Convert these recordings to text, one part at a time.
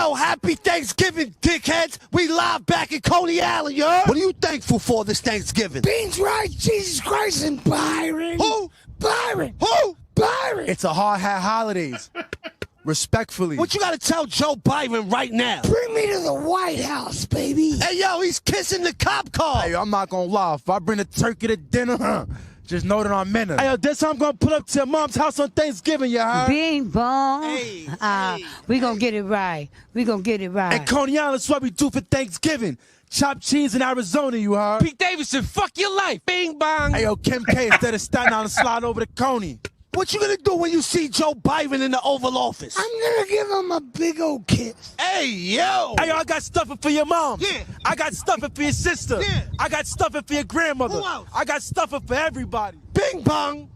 yo, happy Thanksgiving, dickheads. We live back in Coney Island, yo. What are you thankful for this Thanksgiving? Beans, rice, Jesus Christ, and Byron. Who? Byron. Who? Byron. It's a hard hat holidays. Respectfully. What you gotta tell Joe Biden right now? Bring me to the White House, baby. Hey, yo, he's kissing the cop car. Hey, I'm not gonna lie. If I bring a turkey to dinner, just know that I'm menace. Hey, yo, this time I'm gonna pull up to your mom's house on Thanksgiving, you heard? Bing bong. Hey, we gonna get it right. We gonna get it right. And Coney Island's what we do for Thanksgiving. Chopped cheese in Arizona, you heard? Pete Davidson, fuck your life. Bing bong. Hey, yo, Kim K, instead of Staten Island, slide over to Coney. What you gonna do when you see Joe Biden in the Oval Office? I'm gonna give him a big old kiss. Hey, yo. Hey, yo, I got stuffing for your mom. Yeah. I got stuffing for your sister. Yeah. I got stuffing for your grandmother. Who else? I got stuffing for everybody. Bing bong.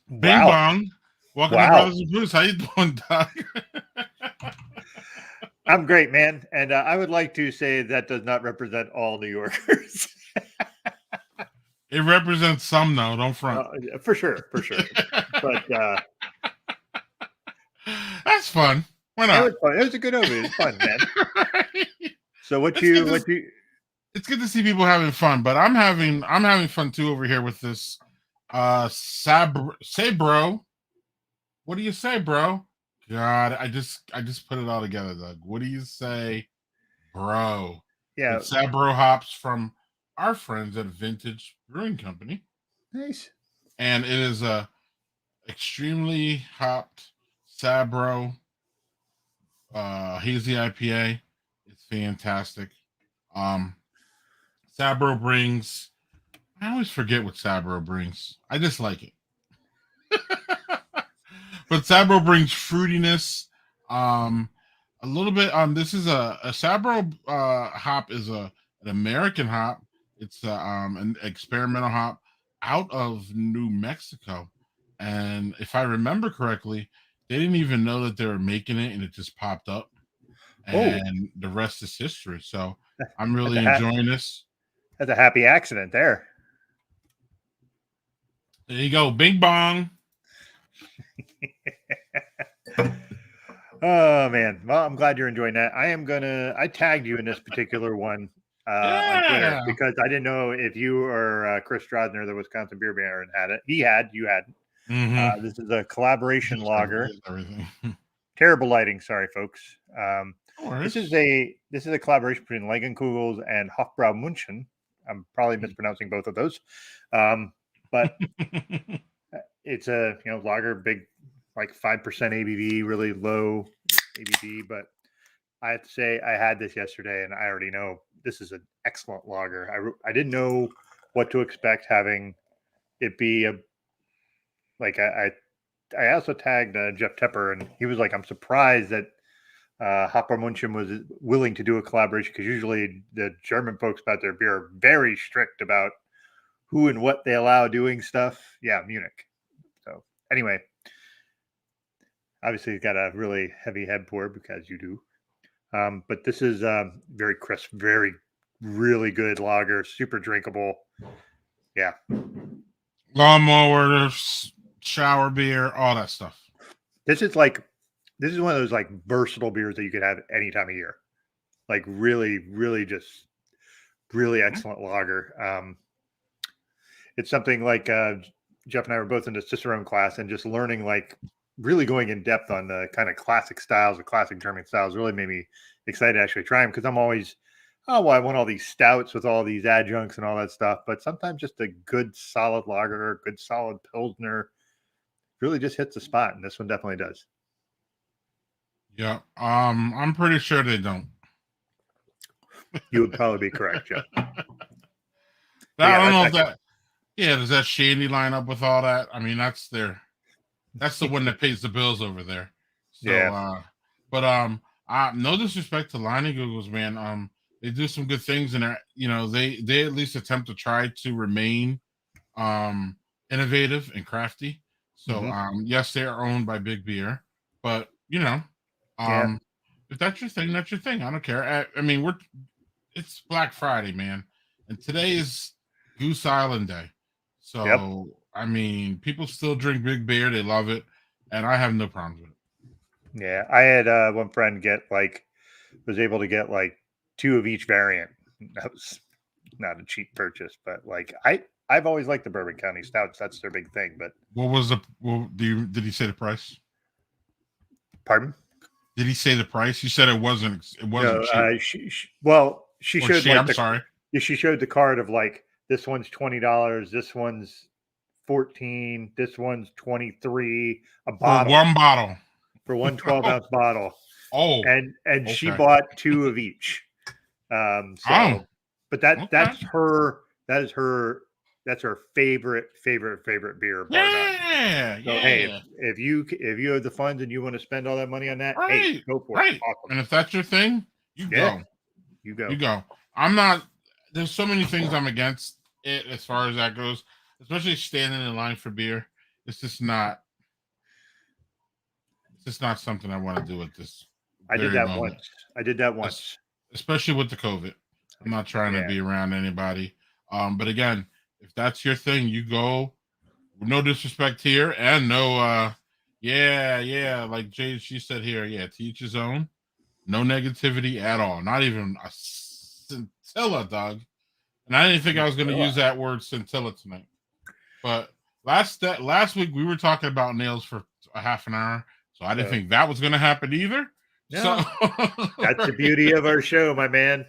Bing bong. Welcome to Brothers and Bruce. How you doing, Doc? I'm great, man. And I would like to say that does not represent all New Yorkers. It represents some, though. Don't front. For sure. But that's fun. Why not? it was fun. It was a good movie. It's fun, man. So It's good to see people having fun, but I'm having fun too over here with this say bro. What do you say, bro? God, I just put it all together, Doug. What do you say, bro? Yeah. It's Sabro hops from our friends at Vintage Brewing Company. Nice. And it is a extremely hopped Sabro hazy IPA. It's fantastic. Sabro brings, I always forget what Sabro brings. I just like it. But Sabro brings fruitiness. A little bit, this is a Sabro hop is an American hop. It's an experimental hop out of New Mexico. And if I remember correctly, they didn't even know that they were making it, and it just popped up. And the rest is history. So I'm really enjoying this. That's a happy accident there. There you go. Bing bong. Oh, man. Well, I'm glad you're enjoying that. I tagged you in this particular one on Twitter because I didn't know if you or Chris Strodner, the Wisconsin Beer Baron, had it. You hadn't. Mm-hmm. This is a collaboration lager. Terrible lighting. Sorry, folks. This is a collaboration between Langenkugels and Hofbrau München. I'm probably mispronouncing both of those. But it's a lager, big, like 5% ABV, really low ABV. But I have to say, I had this yesterday, and I already know this is an excellent lager. I didn't know what to expect having it be I also tagged Jeff Tepper, and he was like, I'm surprised that Hopper Munchen was willing to do a collaboration, because usually the German folks about their beer are very strict about who and what they allow doing stuff. Yeah, Munich. So anyway, obviously he's got a really heavy head pour, because you do. But this is very crisp, very, really good lager, super drinkable. Yeah. Lawnmower, shower beer, all that stuff. This is one of those like versatile beers that you could have any time of year. Like really, really just really excellent lager. It's something like Jeff and I were both in the Cicerone class, and just learning, like really going in depth on the kind of classic styles, the classic German styles, really made me excited to actually try them, because I'm always, I want all these stouts with all these adjuncts and all that stuff. But sometimes just a good solid lager, a good solid Pilsner really just hits the spot. And this one definitely does. Yeah. I'm pretty sure they don't. You would probably be correct, Jeff. I don't know if that. Yeah, does that Shandy line up with all that? I mean, that's the one that pays the bills over there. So, yeah. But no disrespect to Line Googles, man. They do some good things, and they at least attempt to try to remain innovative and crafty. So yes, they are owned by Big Beer, but if that's your thing, that's your thing. I don't care. I mean, it's Black Friday, man, and today is Goose Island Day. So I mean, people still drink Big Beer. They love it, and I have no problems with it. Yeah, I had one friend was able to get like 2 of each variant. That was not a cheap purchase, but like I've always liked the Bourbon County stouts. That's their big thing. But what was the? Did he say the price? pardon? Did he say the price? You said it wasn't. It wasn't No, cheap. she Or showed she, like I'm sorry. Yeah, she showed the card of like this one's $20, this one's 14, this one's 23, a bottle For one bottle. for one 12-ounce bottle. Oh, and she okay. bought 2 of each. But that's her favorite beer. Bar none. So hey, if you have the funds and you want to spend all that money on that, hey, go for it. Awesome. And if that's your thing, go. You go. You go. I'm not. There's so many things I'm against it as far as that goes, especially standing in line for beer. It's just not. It's just not something I want to do at this. I did that once. Especially with the COVID. I'm not trying to be around anybody. But again, if that's your thing, you go. No disrespect here, and no, like she said here, to each his own. No negativity at all. Not even a scintilla, dog. And I didn't think I was going to use that word scintilla tonight. But last week we were talking about nails for a half an hour, so I didn't think that was going to happen either. No. So That's the beauty of our show, my man.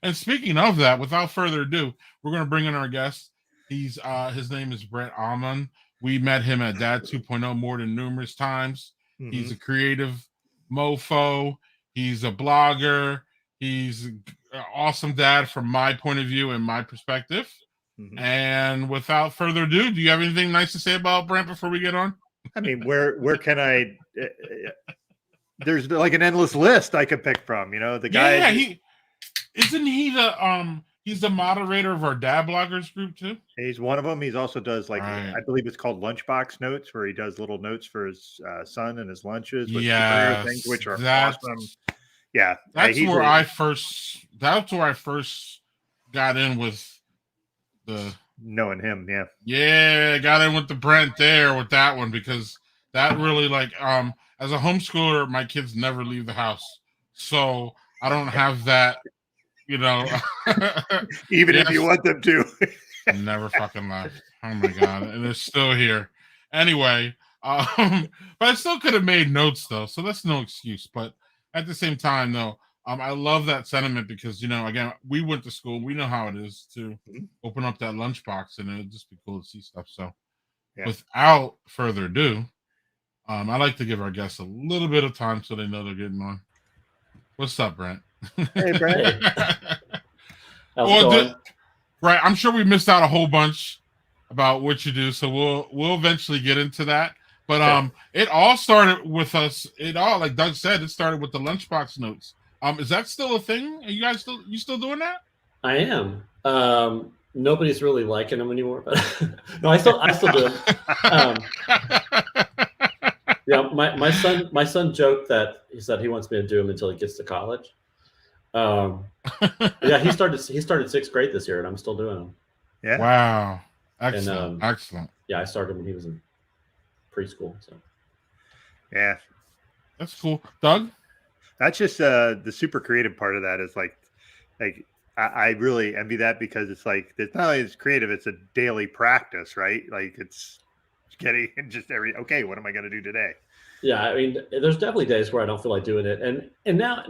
And speaking of that, without further ado, we're going to bring in our guest. He's his name is Brent Almond. We met him at Dad 2.0 more than numerous times. Mm-hmm. He's a creative mofo. He's a blogger. He's an awesome dad from my point of view and my perspective. Mm-hmm. And without further ado, do you have anything nice to say about Brent before we get on? I mean, where can I? There's like an endless list I could pick from. You know, the guy. Yeah, he's the moderator of our dad bloggers group too. He's one of them. He's also does I believe it's called Lunchbox Notes, where he does little notes for his son and his lunches with superhero things, which are awesome. Yeah, that's where I first got in with the knowing him. Yeah, got in with the Brent there with that one because that really as a homeschooler, my kids never leave the house, so I don't have that. You know, even if you want them to, never fucking left. Oh my god, and they're still here. Anyway, but I still could have made notes though, so that's no excuse. But at the same time, though, I love that sentiment because again, we went to school, we know how it is to open up that lunchbox, and it'd just be cool to see stuff. So, without further ado, I like to give our guests a little bit of time so they know they're getting on. What's up, Brent? Hey, Brent. Right, I'm sure we missed out a whole bunch about what you do, so we'll eventually get into that. But it all started with us. It all, like Doug said, it started with the lunchbox notes. Is that still a thing? Are you guys still doing that? I am. Nobody's really liking them anymore, but no, I still do them. Yeah, my son joked that he said he wants me to do them until he gets to college. Yeah, he started 6th grade this year, and I'm still doing them. Yeah. Wow. Excellent. And, excellent. Yeah, I started when he was in preschool. So. Yeah, that's cool. Doug? That's just the super creative part of that is like I really envy that because it's like it's not only it's creative, it's a daily practice, right? Like it's getting just okay, what am I going to do today? Yeah, I mean, there's definitely days where I don't feel like doing it, and now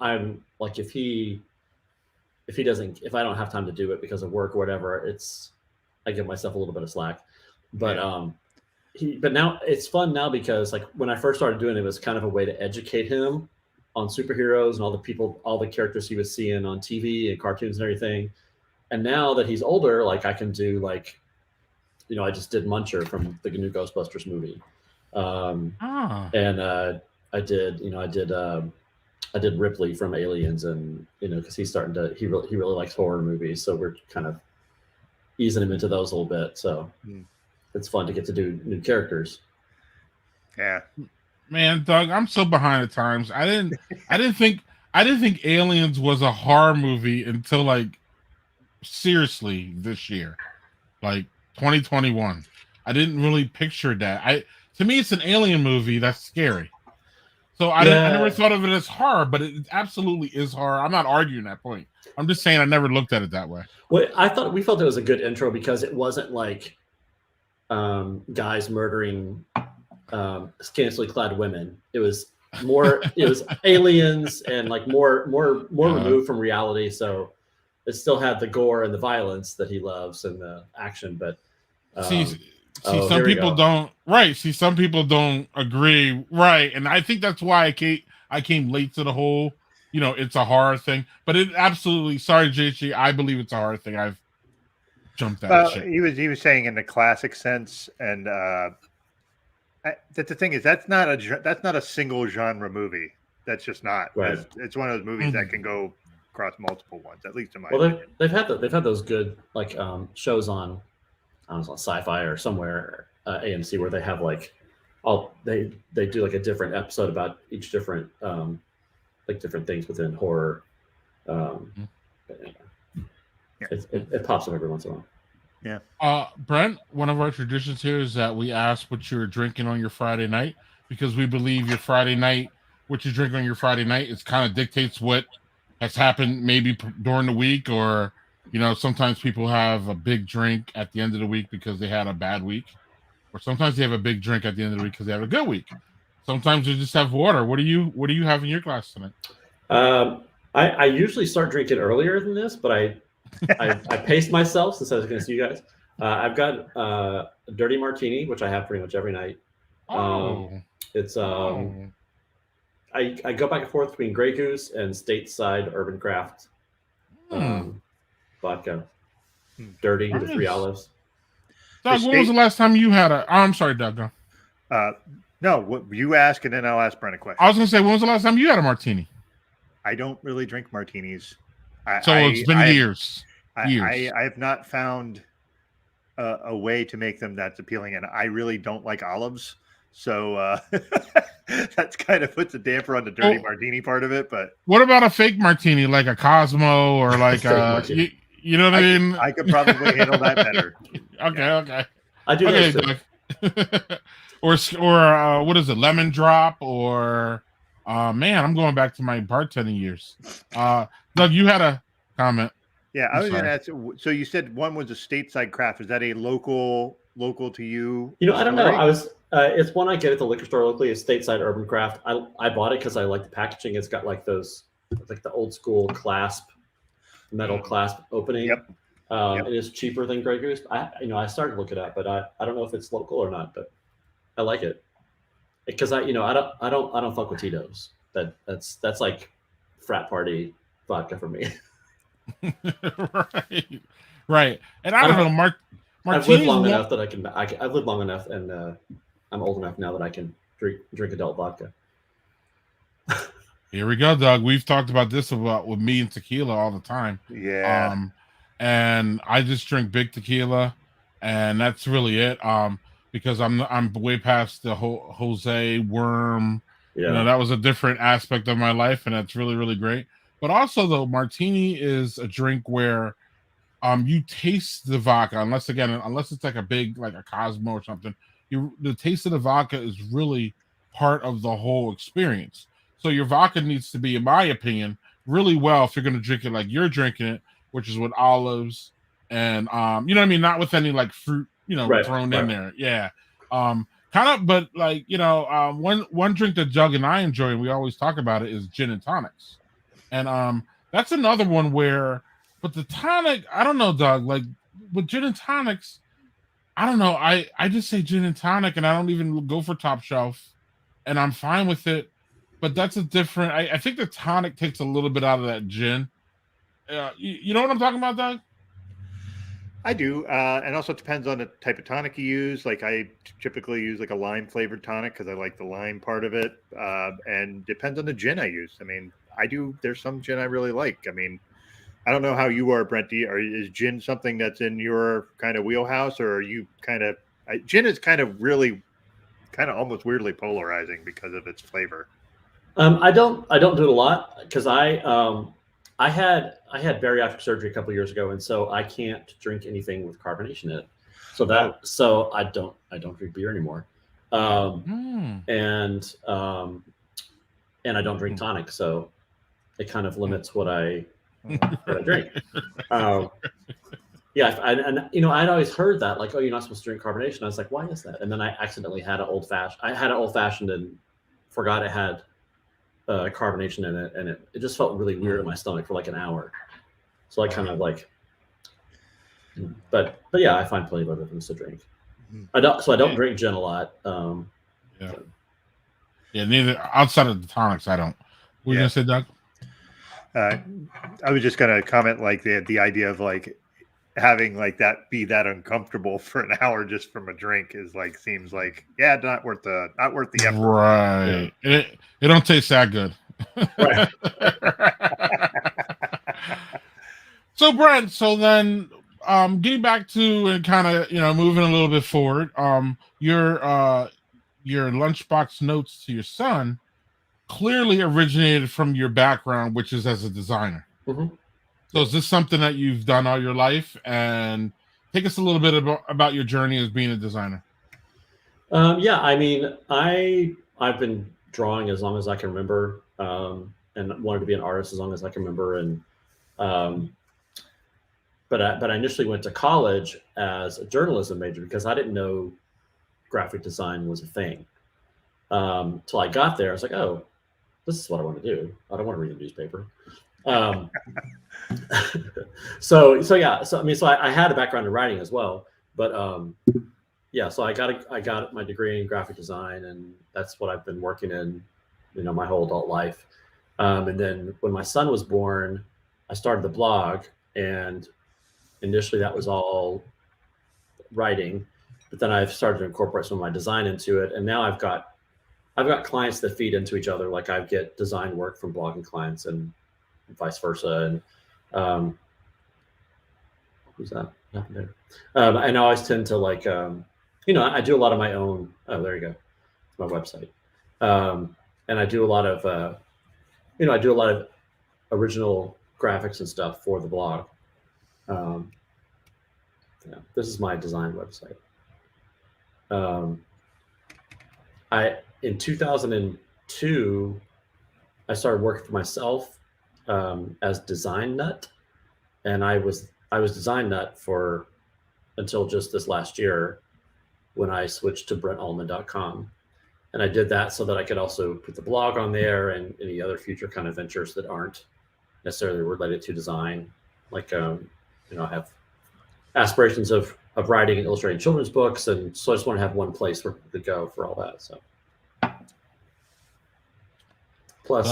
I'm like if I don't have time to do it because of work or whatever, I give myself a little bit of slack, but but now it's fun now because like when I first started doing it, it was kind of a way to educate him on superheroes and all the characters he was seeing on TV and cartoons and everything, and now that he's older, like I can do like, I just did Muncher from the new Ghostbusters movie. And I did Ripley from Aliens, and because he's starting to he really likes horror movies, so we're kind of easing him into those a little bit. So it's fun to get to do new characters. Yeah, man, Doug, I'm so behind the times. I didn't think Aliens was a horror movie until like seriously this year, like 2021. I didn't really picture that. to me, it's an alien movie that's scary. So I never thought of it as horror, but it absolutely is horror. I'm not arguing that point. I'm just saying I never looked at it that way. Well, we felt it was a good intro because it wasn't like guys murdering scantily clad women. It was aliens and like more removed from reality. So it still had the gore and the violence that he loves and the action, but some people don't. Right. See, some people don't agree. Right. And I think that's why I came late to the whole, it's a horror thing. But it absolutely, sorry, JG, I believe it's a horror thing. I've jumped that shit. He was saying in the classic sense, and that the thing is that's not a single genre movie. That's just not. Right. It's one of those movies that can go across multiple ones, at least in my opinion. Well, they've had those good like shows on, I don't know, Sci-Fi or somewhere, AMC, where they have like they do like a different episode about each different like different things within horror. It pops up every once in a while. Yeah. Brent, one of our traditions here is that we ask what you're drinking on your Friday night, because we believe your Friday night, what you drink on your Friday night, is kind of dictates what has happened maybe during the week, or sometimes people have a big drink at the end of the week because they had a bad week, or sometimes they have a big drink at the end of the week because they have a good week. Sometimes they just have water. What do you have in your glass tonight? I usually start drinking earlier than this, but I paced myself since I was going to see you guys. I've got a dirty martini, which I have pretty much every night. I go back and forth between Grey Goose and Stateside Urban Craft vodka. Dirty with 3 olives. Doug, when was the last time you had I'm sorry, Doug. No, what you ask, and then I'll ask Brent a question. I was going to say, when was the last time you had a martini? I don't really drink martinis. It's been years. I have not found a way to make them that's appealing, and I really don't like olives. So that's kind of puts a damper on the dirty martini part of it. But what about a fake martini, like a Cosmo or like you know what I mean? I could probably handle that better. Okay. I do. Okay. Or what is it? Lemon drop or man, I'm going back to my bartending years. Doug, you had a comment. Yeah, I was going to ask. So you said one was a Stateside Craft. Is that a local to you? I don't know. It's one I get at the liquor store locally. It's Stateside Urban Craft. I bought it because I like the packaging. It's got like those, like the old school metal clasp opening. Yep. It is cheaper than Grey Goose. I started to look it up, but I don't know if it's local or not. But I like it because I don't fuck with Tito's. That's like frat party vodka for me. right. And I don't know, I've lived long enough that I've lived long enough, and I'm old enough now that I can drink adult vodka. Here we go, Doug. We've talked about this with me and tequila all the time. Yeah. And I just drink big tequila, and that's really it. Because I'm way past the whole Jose worm. Yeah. That was a different aspect of my life, and that's really, really great. But also, though, martini is a drink where you taste the vodka, unless it's like a big, like a Cosmo or something. The taste of the vodka is really part of the whole experience. So your vodka needs to be, in my opinion, really well if you're going to drink it like you're drinking it, which is with olives and you know what I mean, not with any like fruit, thrown in there. Yeah. Kind of, but like one drink that Jug and I enjoy, and we always talk about it, is gin and tonics. And that's another one where, but the tonic, I don't know, Doug, like with gin and tonics, I don't know. I just say gin and tonic, and I don't even go for top shelf, and I'm fine with it. But that's a different. I think the tonic takes a little bit out of that gin. You know what I'm talking about, Doug? I do, and also it depends on the type of tonic you use. Like I typically use like a lime flavored tonic because I like the lime part of it, and depends on the gin I use. I mean, there's some gin I really like. I mean, I don't know how you are, Brent. Is gin something that's in your kind of wheelhouse, or are you gin is kind of almost weirdly polarizing because of its flavor. I don't do it a lot because I had bariatric surgery a couple years ago, and so I can't drink anything with carbonation in it. So I don't drink beer anymore. And I don't drink tonic, so it kind of limits what I drink. And I'd always heard that, like, oh, you're not supposed to drink carbonation. I was like, why is that? And then I accidentally had an old fashioned. I had an old fashioned and forgot it had carbonation in it, and it just felt really weird in my stomach for like an hour. So I kind of like, but yeah, I find plenty of other things to drink. I don't drink gin a lot. Neither outside of the tonics, I don't. What were you gonna say, Doug? I was just gonna comment, like the idea of like having like that be that uncomfortable for an hour just from a drink is like, seems like, not worth the effort. Right. It don't taste that good. Right. So Brent, then getting back to and kind of moving a little bit forward, your lunchbox notes to your son clearly originated from your background, which is as a designer. Mm-hmm. So is this something that you've done all your life? And take us a little bit about your journey as being a designer. I mean, I've been drawing as long as I can remember, and wanted to be an artist as long as I can remember. And but I initially went to college as a journalism major because I didn't know graphic design was a thing. Till I got there, I was like, oh, this is what I want to do. I don't want to read a newspaper. So I had a background in writing as well, but so I got my degree in graphic design, and that's what I've been working in, my whole adult life. And then when my son was born, I started the blog, and initially that was all writing, but then I've started to incorporate some of my design into it, and now I've got clients that feed into each other. Like I get design work from blogging clients and vice versa. And who's that? Nothing there. And I always tend to like, I do a lot of my own. Oh, there you go. It's my website. And I do a lot of, original graphics and stuff for the blog. This is my design website. In 2002, I started working for myself as Design Nut, and I was Design Nut for until just this last year when I switched to BrentAlmond.com, and I did that so that I could also put the blog on there and any other future kind of ventures that aren't necessarily related to design. Like I have aspirations of writing and illustrating children's books, and so I just want to have one place where people could go for all that. So. Plus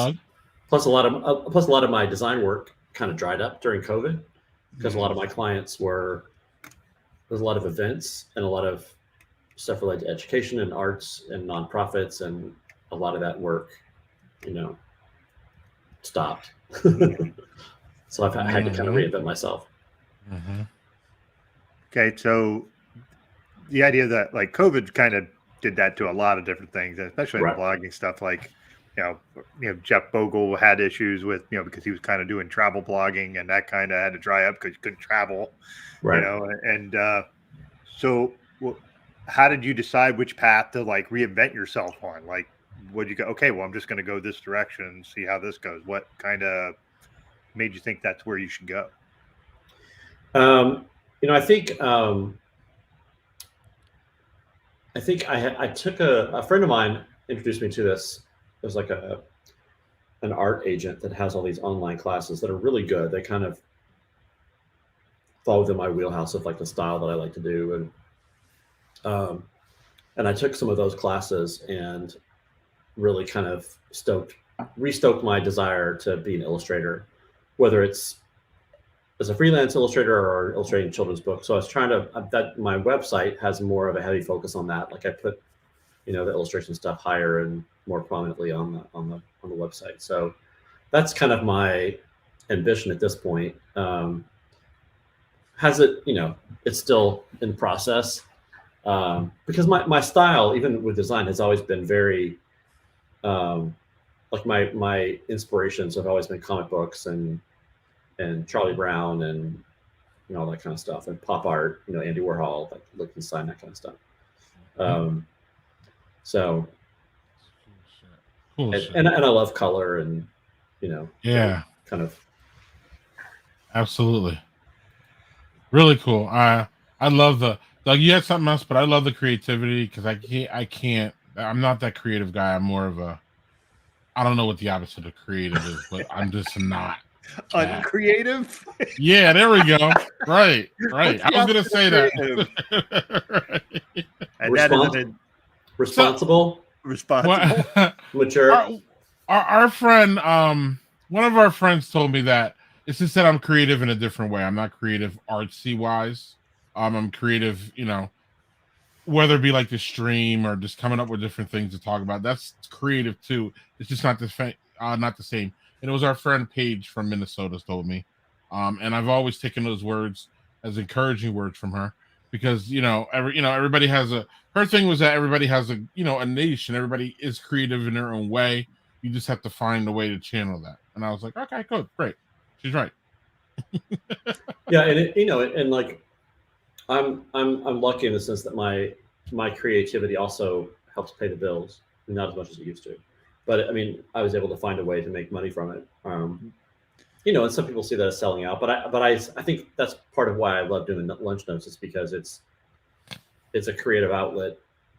a lot of my design work kind of dried up during COVID because a lot of my clients there's a lot of events and a lot of stuff related to education and arts and nonprofits, and a lot of that work, stopped. So I've had to kind of reinvent myself. Mm-hmm. Okay, so the idea that like COVID kind of did that to a lot of different things, especially in the blogging stuff. Like, Jeff Bogle had issues with, because he was kind of doing travel blogging, and that kind of had to dry up because you couldn't travel, right. And so how did you decide which path to like reinvent yourself on? Like, would you go, okay, well, I'm just going to go this direction and see how this goes? What kind of made you think that's where you should go? I think I took a friend of mine introduced me to this. There's like an art agent that has all these online classes that are really good. They kind of fall within my wheelhouse of like the style that I like to do. And I took some of those classes and really kind of restoked my desire to be an illustrator, whether it's as a freelance illustrator or illustrating children's books. So I was trying to, that my website has more of a heavy focus on that. Like I put, the illustration stuff higher and more prominently on the website. So that's kind of my ambition at this point. Has it, it's still in process. Because my style, even with design, has always been very, like my inspirations have always been comic books and Charlie Brown and all that kind of stuff, and pop art, Andy Warhol, like Lichtenstein, that kind of stuff. So, Cool and I love color and, yeah, kind of. Absolutely. Really cool. I love like you had something else, but I love the creativity because I'm not that creative guy. I'm more of a, I don't know what the opposite of creative is, but I'm just not uncreative. Yeah, there we go. Right. I was gonna say that. Right. And that isn't responsible. Mature. Our friend, one of our friends told me that it's just that I'm creative in a different way. I'm not creative artsy wise. I'm creative, whether it be like the stream or just coming up with different things to talk about. That's creative too. It's just not the same. And it was our friend Paige from Minnesota told me. And I've always taken those words as encouraging words from her because everybody has her thing was that everybody has a niche and everybody is creative in their own way. You just have to find a way to channel that. And I was like, okay, good, great. She's right. Yeah, and and like I'm lucky in the sense that my creativity also helps pay the bills, not as much as it used to. But I mean, I was able to find a way to make money from it. And some people see that as selling out, but I think that's part of why I love doing lunch notes is because it's a creative outlet,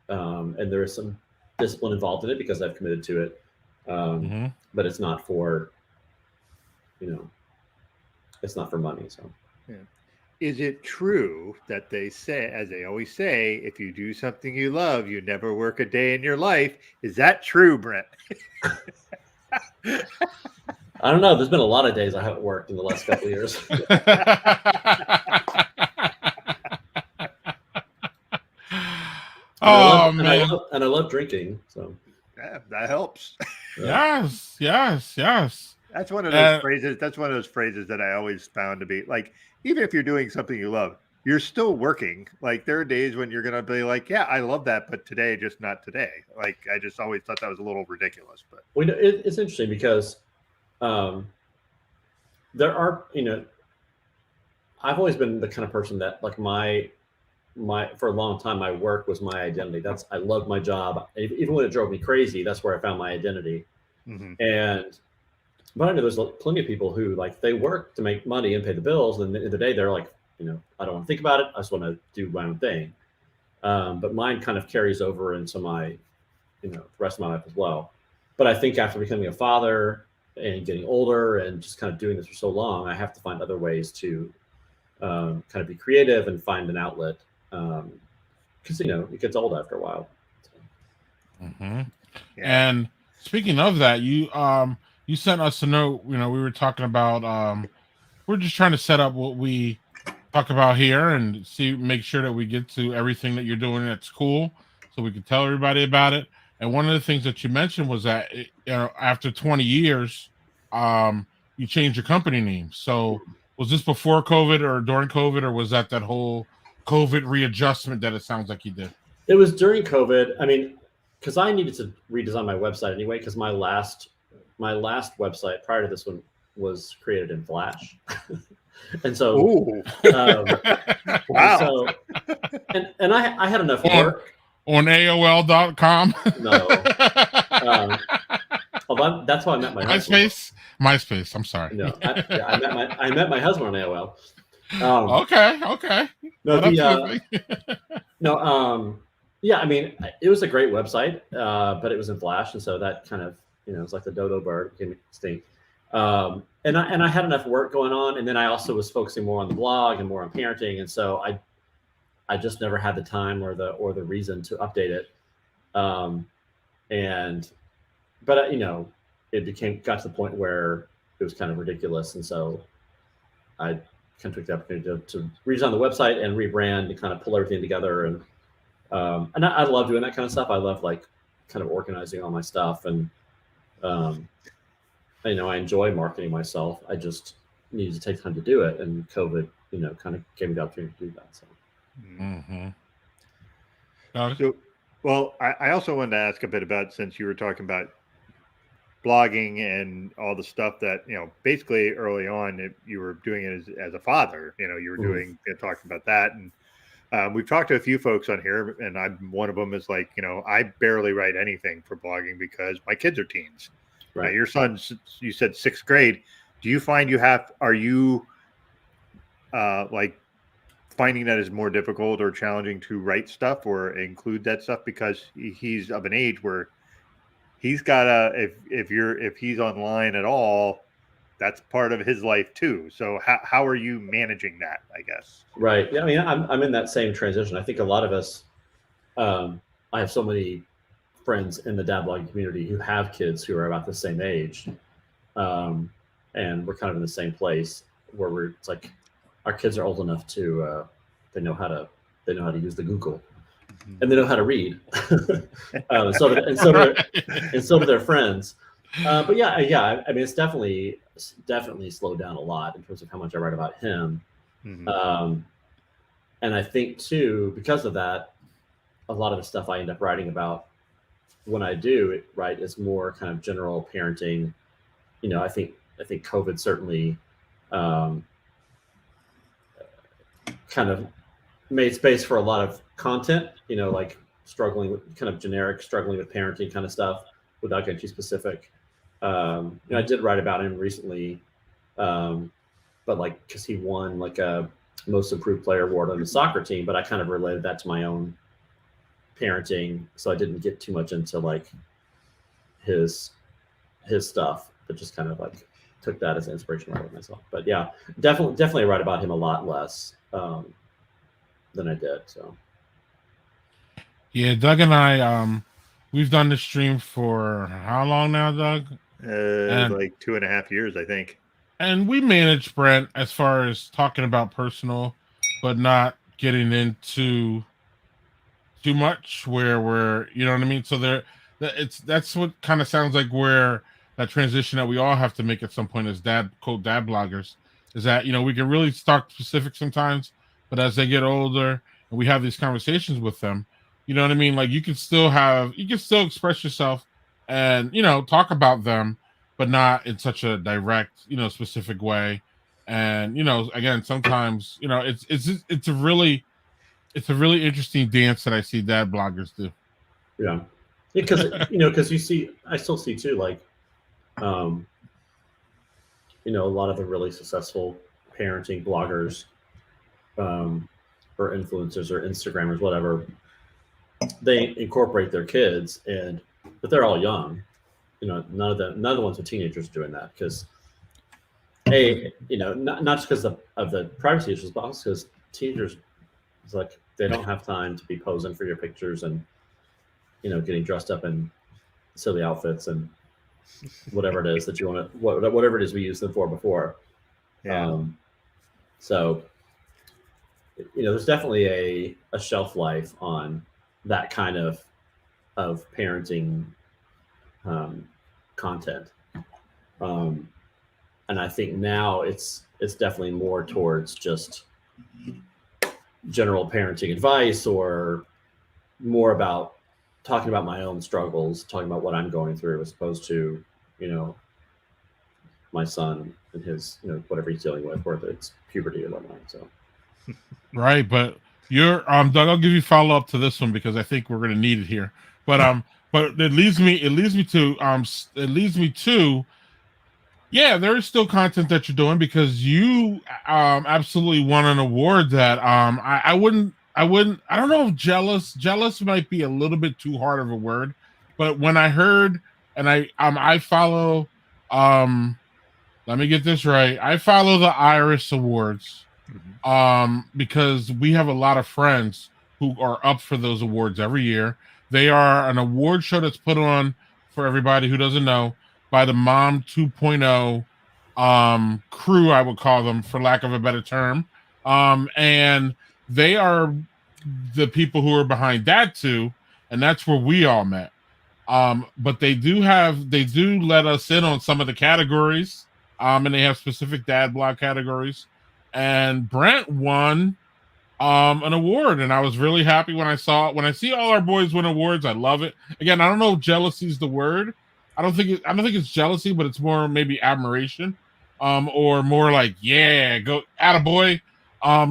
and there is some discipline involved in it because I've committed to it. But it's not for, it's not for money. So, yeah. Is it true that they say, as they always say, if you do something you love, you never work a day in your life? Is that true, Brent? I don't know. There's been a lot of days I haven't worked in the last couple of years. And I love drinking. So yeah, that helps. Yes. That's one of those phrases. That's one of those phrases that I always found to be like, even if you're doing something you love, you're still working. Like there are days when you're going to be like, yeah, I love that, but today, just not today. Like I just always thought that was a little ridiculous. But it's interesting because there are, I've always been the kind of person that like my for a long time, my work was my identity. I loved my job. Even when it drove me crazy, that's where I found my identity. But I know there's plenty of people who like they work to make money and pay the bills. And at the end of the day, they're like, I don't want to think about it. I just want to do my own thing. But mine kind of carries over into my, the rest of my life as well. But I think after becoming a father and getting older and just kind of doing this for so long, I have to find other ways to kind of be creative and find an outlet. Because, it gets old after a while. Yeah. And speaking of that, you sent us a note. We were talking about we're just trying to set up what we talk about here and make sure that we get to everything that you're doing that's cool, so we can tell everybody about it. And one of the things that you mentioned was that after 20 years, you changed your company name. So was this before COVID or during COVID, or was that whole COVID readjustment that it sounds like you did? It was during COVID. I mean, because I needed to redesign my website anyway, because my last website prior to this one was created in Flash. And so, wow. And I had enough work on AOL.com. No. That's how I met my husband. MySpace. I'm sorry. No, I met my husband on AOL. Okay. Yeah. I mean, it was a great website, but it was in Flash, and so that kind of, it's like the dodo bird became extinct. And I had enough work going on, and then I also was focusing more on the blog and more on parenting, and so I just never had the time or the reason to update it. But it got to the point where it was kind of ridiculous, and so I kind of took the opportunity to redesign the website and rebrand and kind of pull everything together. And I love doing that kind of stuff. I love like kind of organizing all my stuff, and I enjoy marketing myself. I just needed to take time to do it, and COVID, kind of gave me the opportunity to do that. So. Well, I also wanted to ask a bit about, since you were talking about blogging and all the stuff that, basically early on you were doing it as a father, you were doing, talking about that. And We've talked to a few folks on here, and one of them is like, I barely write anything for blogging because my kids are teens. Right. Your son's, you said 6th grade. Do you find are you like finding that is more difficult or challenging to write stuff or include that stuff because he's of an age where he's got if he's online at all, that's part of his life too. So how are you managing that, I guess? Right. Yeah. I mean, I'm in that same transition. I think a lot of us, I have so many friends in the dad blogging community who have kids who are about the same age. And we're kind of in the same place where it's like our kids are old enough to, they know how to use the Google and they know how to read. And so do their friends. But yeah. I mean, it's definitely slowed down a lot in terms of how much I write about him. Mm-hmm. And I think too, because of that, a lot of the stuff I end up writing about when I do write is more kind of general parenting. I think COVID certainly kind of made space for a lot of content, like struggling with parenting kind of stuff without getting too specific. I did write about him recently, but like, cause he won like a most improved player award on the soccer team, but I kind of related that to my own parenting. So I didn't get too much into like his stuff, but just kind of like took that as inspiration to write myself. But yeah, definitely write about him a lot less than I did. So yeah, Doug and I, we've done the stream for how long now, Doug? Like 2.5 years, I think. And we managed Brent as far as talking about personal, but not getting into too much where we're, you know what I mean? So that's what kind of sounds like where that transition that we all have to make at some point as dad bloggers is that, we can really talk specific sometimes, but as they get older and we have these conversations with them, you know what I mean? Like you can still express yourself and, talk about them, but not in such a direct, specific way. And, again, sometimes, it's a really interesting dance that I see dad bloggers do. Yeah. Because I still see too, like, a lot of the really successful parenting bloggers, or influencers or Instagrammers, whatever, they incorporate their kids but they're all young. None of the ones with teenagers are doing that because not just because of the privacy issues, but also because teenagers, it's like they don't have time to be posing for your pictures and getting dressed up in silly outfits and whatever it is that you want to, whatever it is we used them for before. Yeah. So there's definitely a shelf life on that kind of parenting content. And I think now it's definitely more towards just general parenting advice or more about talking about my own struggles, talking about what I'm going through as opposed to, my son and his, whatever he's dealing with, whether it's puberty or whatnot. So. Right. But you're, Doug, I'll give you follow up to this one because I think we're going to need it here. But, but it leads me to, yeah, there is still content that you're doing because you absolutely won an award that I don't know if jealous might be a little bit too hard of a word, but when I heard and I follow let me get this right. I follow the Iris Awards because we have a lot of friends who are up for those awards every year. They are an award show that's put on, for everybody who doesn't know, by the Mom 2.0 crew, I would call them, for lack of a better term. And they are the people who are behind that too, and that's where we all met. But they do let us in on some of the categories, and they have specific dad blog categories. And Brent won an award, and I was really happy when I saw it. When I see all our boys win awards, I love it. Again, I don't know if jealousy is the word. I don't think it's jealousy, but it's more maybe admiration, or more like, yeah, go attaboy.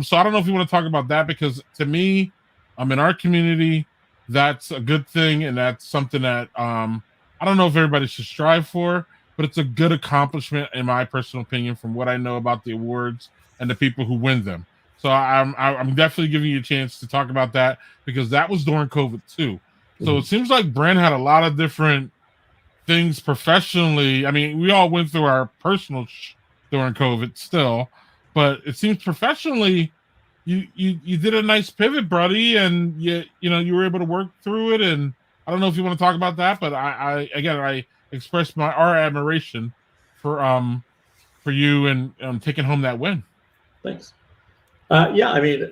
So I don't know if you want to talk about that, because to me, in our community, that's a good thing, and that's something that I don't know if everybody should strive for, but it's a good accomplishment in my personal opinion from what I know about the awards and the people who win them. So I'm definitely giving you a chance to talk about that, because that was during COVID too. So it seems like Brent had a lot of different things professionally. I mean, we all went through our personal during COVID still, but it seems professionally you did a nice pivot, buddy, and you were able to work through it. And I don't know if you want to talk about that, but I express our admiration for you and taking home that win. Thanks. Yeah, I mean,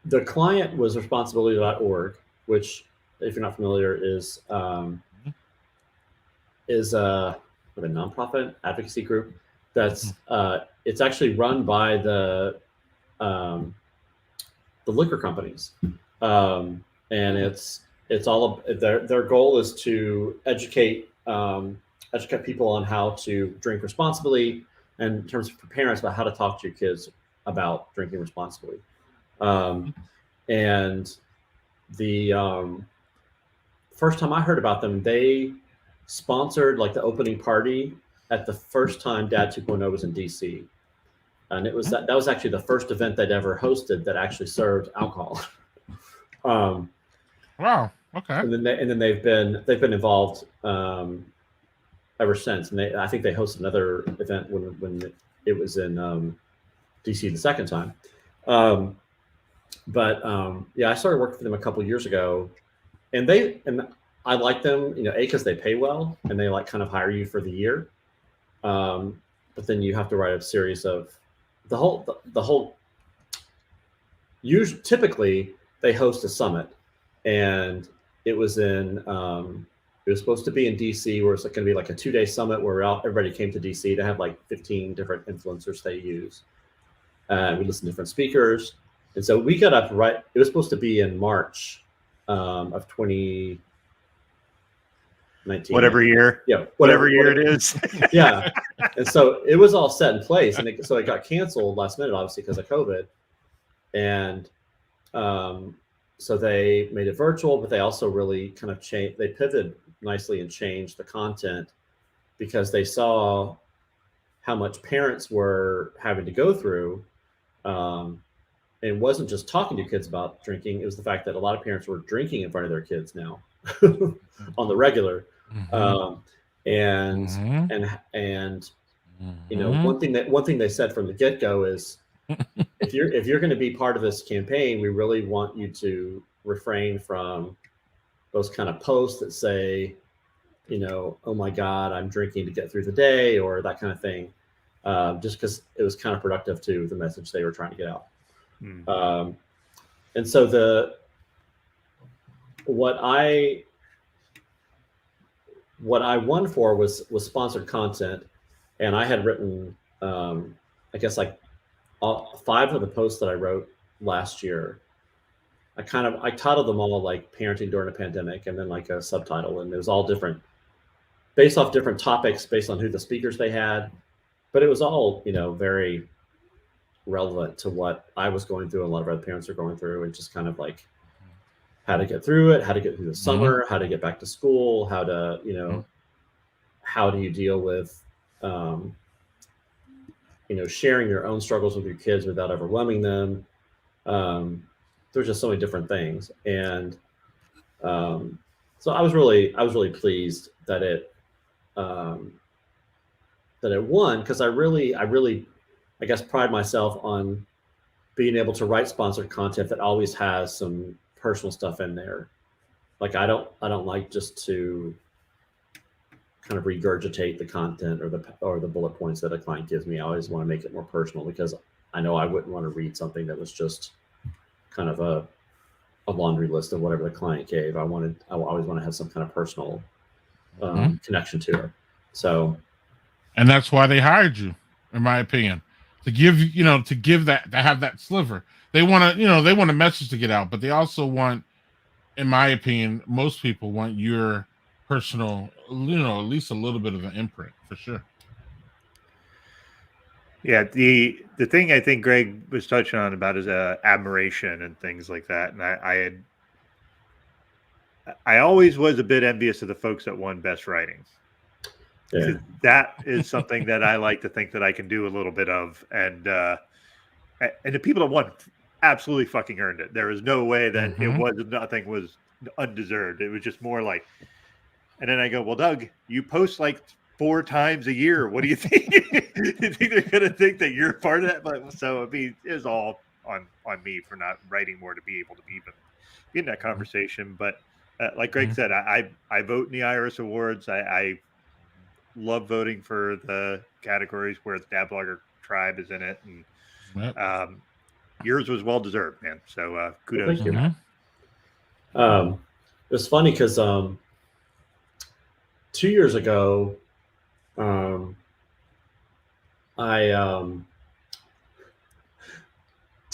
the client was responsibility.org, which, if you're not familiar, is a nonprofit advocacy group that's it's actually run by the liquor companies, and it's all their goal is to educate people on how to drink responsibly, and in terms of parents about how to talk to your kids about drinking responsibly. And the first time I heard about them, they sponsored like the opening party at the first time Dad 2.0 was in DC. And it was that was actually the first event they'd ever hosted that actually served alcohol. Wow. Okay. And then they've been involved ever since. And I think they hosted another event when it was in DC the second time. But I started working for them a couple of years ago, and I like them, because they pay well and they like kind of hire you for the year. But then you have to write a series of the whole. Usually, typically they host a summit, and it was it was supposed to be in DC, where it's going to be like a 2-day summit where everybody came to DC to have like 15 different influencers they use. We listened to different speakers. And so we got up right. It was supposed to be in March of 2019. Whatever year. Yeah. Whatever year it is. Yeah. And so it was all set in place. And so it got canceled last minute, obviously, because of COVID. And so they made it virtual, but they also really kind of changed. They pivoted nicely and changed the content, because they saw how much parents were having to go through. And it wasn't just talking to kids about drinking. It was the fact that a lot of parents were drinking in front of their kids now on the regular. One thing they said from the get-go is, if you're going to be part of this campaign, we really want you to refrain from those kind of posts that say, oh my God, I'm drinking to get through the day, or that kind of thing. Just because it was counterproductive to the message they were trying to get out. And so what I won for was sponsored content, and I had written I guess like 5 of the posts that I wrote last year. I titled them all like parenting during a pandemic, and then like a subtitle, and it was all different, based off different topics, based on who the speakers they had, but it was all very relevant to what I was going through and a lot of other parents are going through, and just kind of like how to get through it, how to get through the summer, how to get back to school, how to how do you deal with sharing your own struggles with your kids without overwhelming them. There's just so many different things, and so I was really pleased that it won, because I really I guess pride myself on being able to write sponsored content that always has some personal stuff in there. Like I don't like just to kind of regurgitate the content or the bullet points that a client gives me. I always want to make it more personal, because I know I wouldn't want to read something that was just kind of a laundry list of whatever the client gave. I always want to have some kind of personal connection to it. So, and that's why they hired you, in my opinion. To give that, to have that sliver. They want to, they want a message to get out, but they also want, in my opinion, most people want your personal, at least a little bit of an imprint, for sure. Yeah, the thing I think Greg was touching on about is admiration and things like that, and I always was a bit envious of the folks that won Best Writing. Yeah. That is something that I like to think that I can do a little bit of, and the people that won absolutely fucking earned it. There was no way that nothing was undeserved. It was just more like, and then I go, well, Doug, you post like 4 times a year. What do you think? You think they're going to think that you're part of that? But so, I mean, it was all on me for not writing more to be able to be even in that conversation. But like Greg said, I vote in the Iris Awards. I love voting for the categories where the Dad Blogger Tribe is in it. And yours was well deserved, man. So kudos. Thank you. It was funny because 2 years ago, 2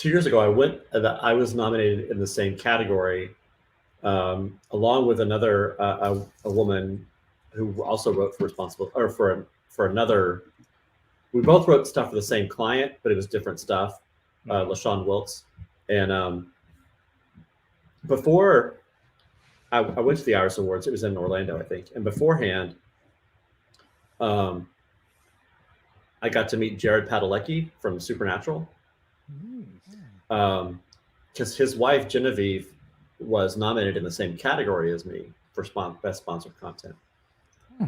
years ago, I was nominated in the same category, along with another a woman who also wrote for another. We both wrote stuff for the same client, but it was different stuff. LaShawn Wiltz, and before I went to the Iris Awards, it was in Orlando, I think, and beforehand, I got to meet Jared Padalecki from Supernatural, because his wife Genevieve was nominated in the same category as me for best sponsored content,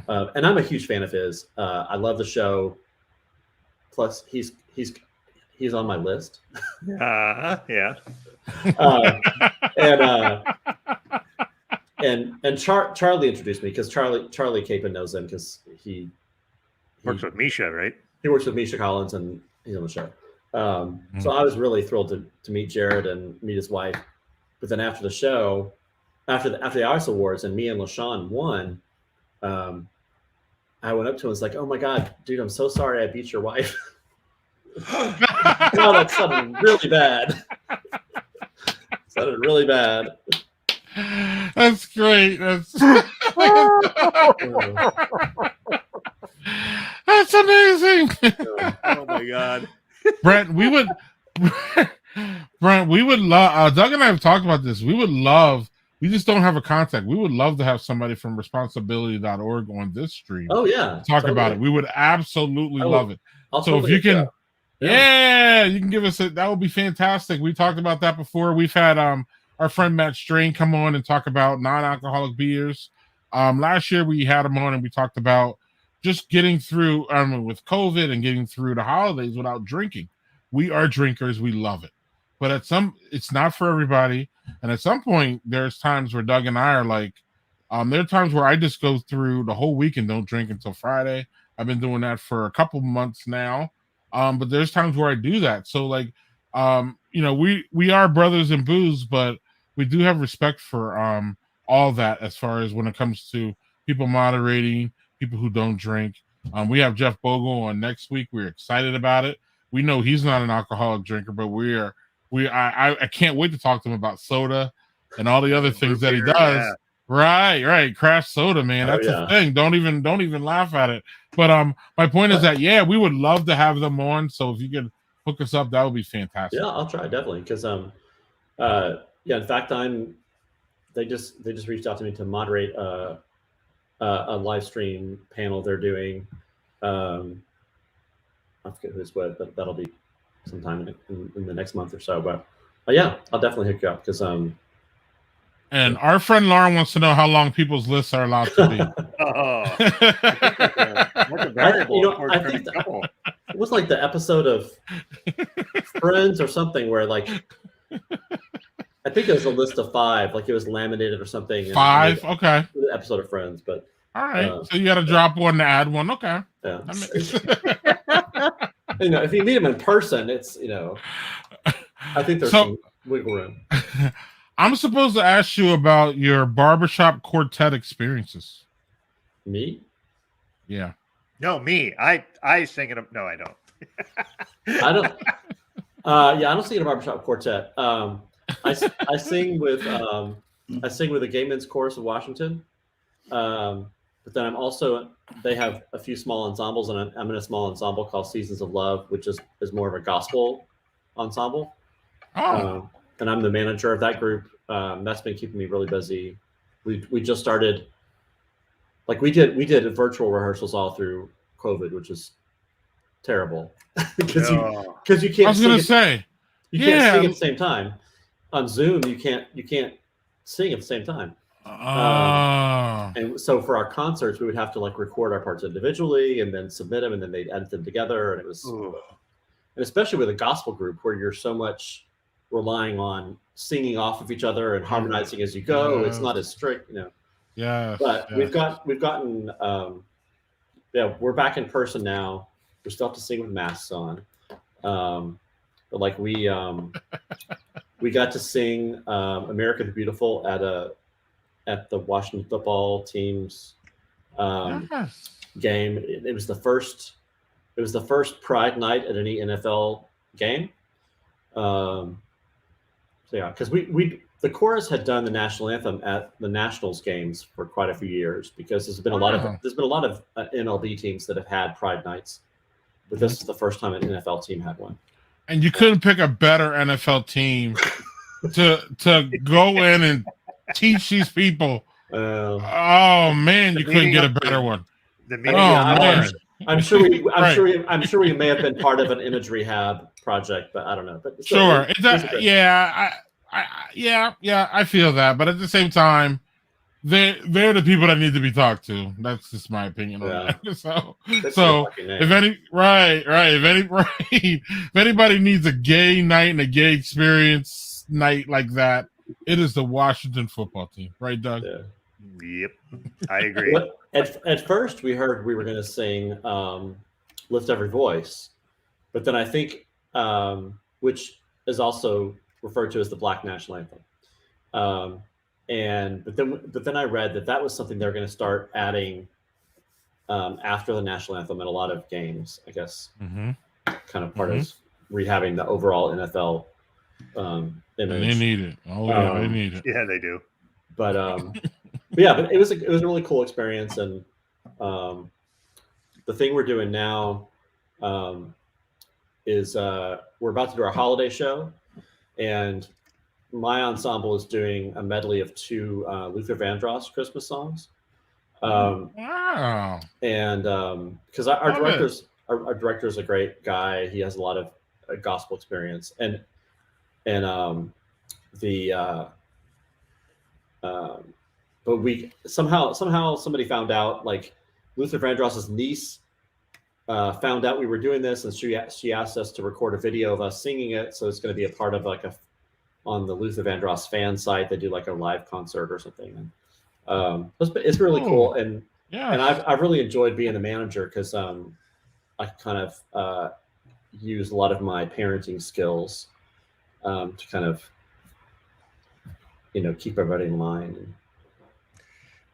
and I'm a huge fan of his. I love the show. Plus, he's on my list. Yeah. And Charlie introduced me because Charlie Capon knows him because he works with Misha, right? He works with Misha Collins and he's on the show. So I was really thrilled to meet Jared and meet his wife. But then after the show, after the Iris Awards and me and LaShawn won, I went up to him and was like, "Oh my God, dude, I'm so sorry I beat your wife." No, that sounded really bad. Sounded really bad. That's great. That's amazing. Oh my God. Brent, we would love, Doug and I have talked about this. We just don't have a contact. We would love to have somebody from responsibility.org on this stream. Oh yeah. Talk about it. We would absolutely love it. I'll so totally if you can, you can give us that would be fantastic. We talked about that before. We've had our friend Matt Strain come on and talk about non-alcoholic beers. Last year we had him on and we talked about just getting through with COVID and getting through the holidays without drinking. We are drinkers. We love it. But it's not for everybody. And at some point, there's times where Doug and I are like, there are times where I just go through the whole week and don't drink until Friday. I've been doing that for a couple months now. But there's times where I do that. So like, we are brothers in booze, but we do have respect for all that as far as when it comes to people moderating, people who don't drink. We have Jeff Bogle on next week. We're excited about it. We know he's not an alcoholic drinker, but I can't wait to talk to him about soda and all the other things that he does. Yeah. Right. Craft soda, man. That's a thing. Don't even laugh at it. But my point is that we would love to have them on. So if you could hook us up, that would be fantastic. Yeah, I'll try definitely. Because in fact, they just reached out to me to moderate a live stream panel they're doing. I forget who it's with, but that'll be sometime in the next month or so. But yeah, I'll definitely hook you up because And our friend Lauren wants to know how long people's lists are allowed to be. I think it was like the episode of Friends or something where like I think it was a list of 5, like it was laminated or something. 5, okay. The episode of Friends, but all right. So you got to drop one to add one, okay? Yeah. If you meet them in person, it's I think there's some wiggle room. I'm supposed to ask you about your Barbershop Quartet experiences. Me? Yeah. No, me. I sing it. No, I don't. I don't. I don't sing in a Barbershop Quartet. I sing with the Gay Men's Chorus of Washington. but then they have a few small ensembles, and I'm in a small ensemble called Seasons of Love, which is more of a gospel ensemble. Oh. And I'm the manager of that group. That's been keeping me really busy. We just started, like we did virtual rehearsals all through COVID, which is terrible because you can't. I was gonna say you can't sing at the same time. On Zoom, you can't sing at the same time. And so for our concerts, we would have to like record our parts individually and then submit them, and then they'd edit them together. And it was, and especially with a gospel group where you're so much relying on singing off of each other and harmonizing as you go. It's not as strict, Yeah. But we've gotten, we're back in person now. We still have to sing with masks on, but like we got to sing "America the Beautiful" at the Washington football team's game. It was the first Pride night at any NFL game. Because the chorus had done the national anthem at the Nationals games for quite a few years, because there's been a lot of MLB teams that have had Pride nights, but this is the first time an NFL team had one. And you couldn't pick a better NFL team to go in and teach these people. Oh man, you couldn't get a better one. I'm sure we may have been part of an image rehab project, but I don't know. But sure, I feel that, but at the same time, they're the people that need to be talked to. That's just my opinion on that. So if anybody needs a gay night and a gay experience night like that, it is the Washington football team, right, Doug? Yeah. Yep, I agree. At first, we heard we were going to sing "Lift Every Voice," but then I think, which is also referred to as the Black National Anthem, but then I read that was something they're going to start adding after the national anthem in a lot of games. I guess kind of part of rehabbing the overall NFL image. And they need it. They need it. Yeah, they do. But but it was a really cool experience, and the thing we're doing now is we're about to do our holiday show, and my ensemble is doing a medley of 2 Luther Vandross Christmas songs. Wow! And because our director is a great guy, he has a lot of gospel experience, and but we somehow somebody found out, like Luther Vandross's niece found out we were doing this, and she asked us to record a video of us singing it. So it's going to be a part of on the Luther Vandross fan site. They do like a live concert or something. And it's really cool. And I've really enjoyed being the manager, because I kind of use a lot of my parenting skills to kind of keep everybody in line and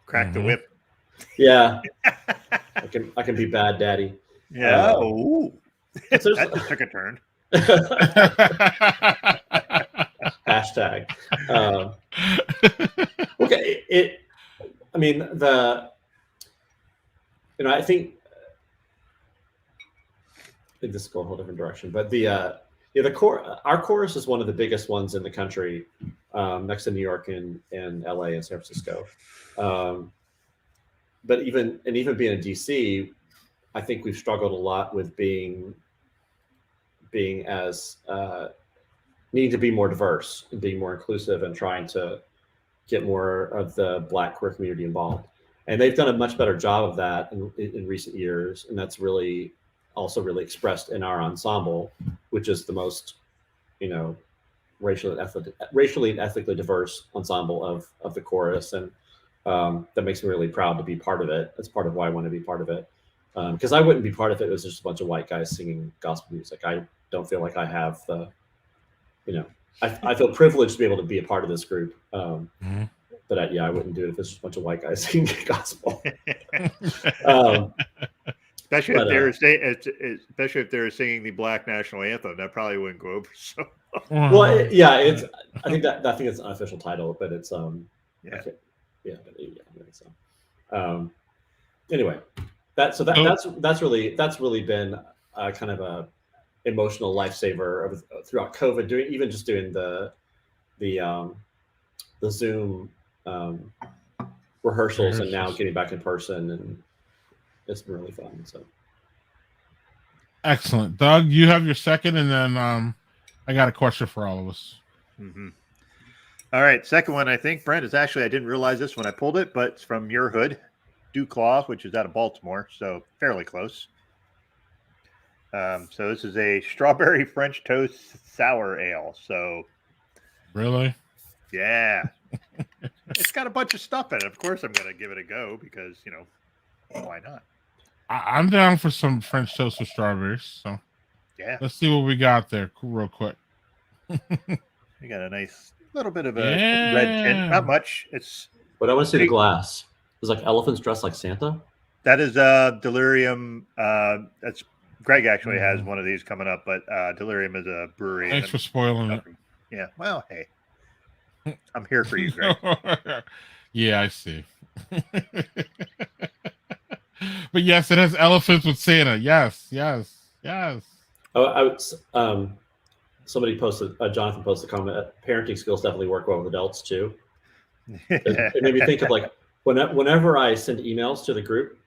crack the whip. Yeah, I can be bad daddy. Yeah. That just took a turn. Hashtag. Okay. I think this is going a whole different direction, but our chorus is one of the biggest ones in the country, next to New York and LA and San Francisco. But even being in DC, I think we've struggled a lot with being as needing to be more diverse and being more inclusive and trying to get more of the Black queer community involved. And they've done a much better job of that in recent years, and that's really expressed in our ensemble, which is the most, racially and ethnically diverse ensemble of the chorus, and that makes me really proud to be part of it. That's part of why I want to be part of it, because I wouldn't be part of it. It was just a bunch of white guys singing gospel music. I don't feel like I have the, I feel privileged to be able to be a part of this group. But I wouldn't do it if it's just a bunch of white guys singing gospel. Especially if they're singing the Black National Anthem, that probably wouldn't go over. So, well, I think it's an unofficial title, but it's I think so. anyway, that's really been kind of a emotional lifesaver throughout COVID. Doing the Zoom rehearsals and now getting back in person, and it's been really fun. So excellent, Doug. You have your second, and then I got a question for all of us. Mm-hmm. All right, second one, I think, Brent, is actually, I didn't realize this when I pulled it, but it's from your hood, Duclaw, which is out of Baltimore, so fairly close. So this is a strawberry French toast sour ale. So really, yeah, it's got a bunch of stuff in it. Of course, I'm going to give it a go because why not? I'm down for some French toast with strawberries. So yeah, let's see what we got there real quick. We got a nice little bit of a red tint. Not much. But I want to see the glass. It's like elephants dressed like Santa. That is Delirium. That's Greg actually has one of these coming up, but Delirium is a brewery. Thanks for spoiling it. Yeah. Well, hey, I'm here for you, Greg. Yeah, I see. But yes, it has elephants with Santa. Yes. Oh, somebody posted. Jonathan posted a comment. Parenting skills definitely work well with adults too. It made me think of like whenever I send emails to the group,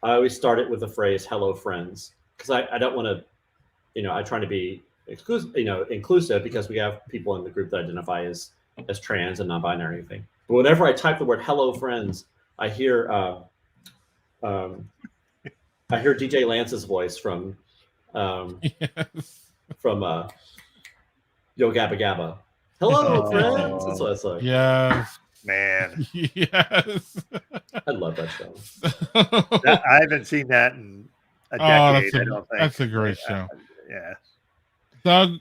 I always start it with the phrase "Hello, friends," because I don't want to, I try to be inclusive because we have people in the group that identify as trans and non-binary and everything. But whenever I type the word "Hello, friends," I hear DJ Lance's voice from Yo Gabba Gabba. Hello, friends. That's what it's like. Yes, man. Yes, I love that show. I haven't seen that in a decade. I don't think that's a great show. Yeah, Doug,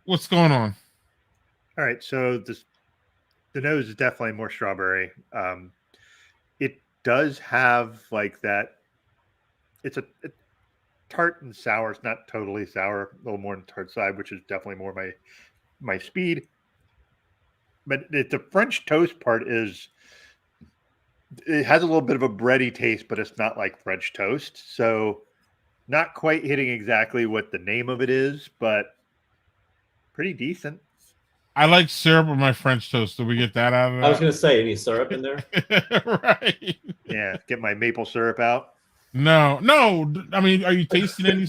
what's going on? All right, so the nose is definitely more strawberry. It does have like that. It's a tart and sour. It's not totally sour. A little more on the tart side, which is definitely more my speed. But the French toast part it has a little bit of a bready taste, but it's not like French toast. So not quite hitting exactly what the name of it is, but pretty decent. I like syrup with my French toast. Did we get that out of that? I was going to say, any syrup in there? Right. Yeah, get my maple syrup out. No. I mean, are you tasting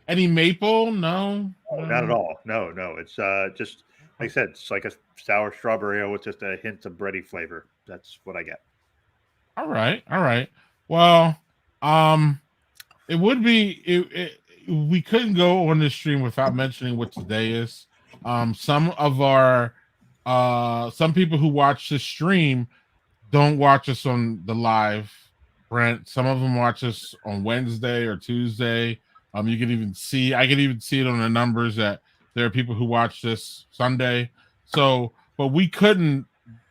any maple? No. Not at all. No. It's just like I said. It's like a sour strawberry ale with just a hint of bready flavor. That's what I get. All right. Well, it would be we couldn't go on this stream without mentioning what today is. Some people who watch this stream don't watch us on the live. Brent, some of them watch us on Wednesday or Tuesday. I can even see it on the numbers that there are people who watch this Sunday. So, but we couldn't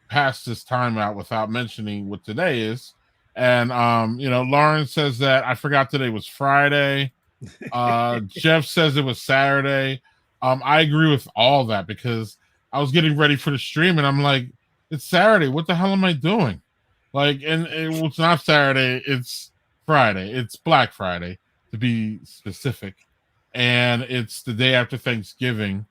pass this time out without mentioning what today is. And Lauren says that I forgot today was Friday. Jeff says it was Saturday. I agree with all that because I was getting ready for the stream and I'm like, it's Saturday. What the hell am I doing? Like, and it's not Saturday, it's Friday. It's Black Friday, to be specific. And it's the day after Thanksgiving,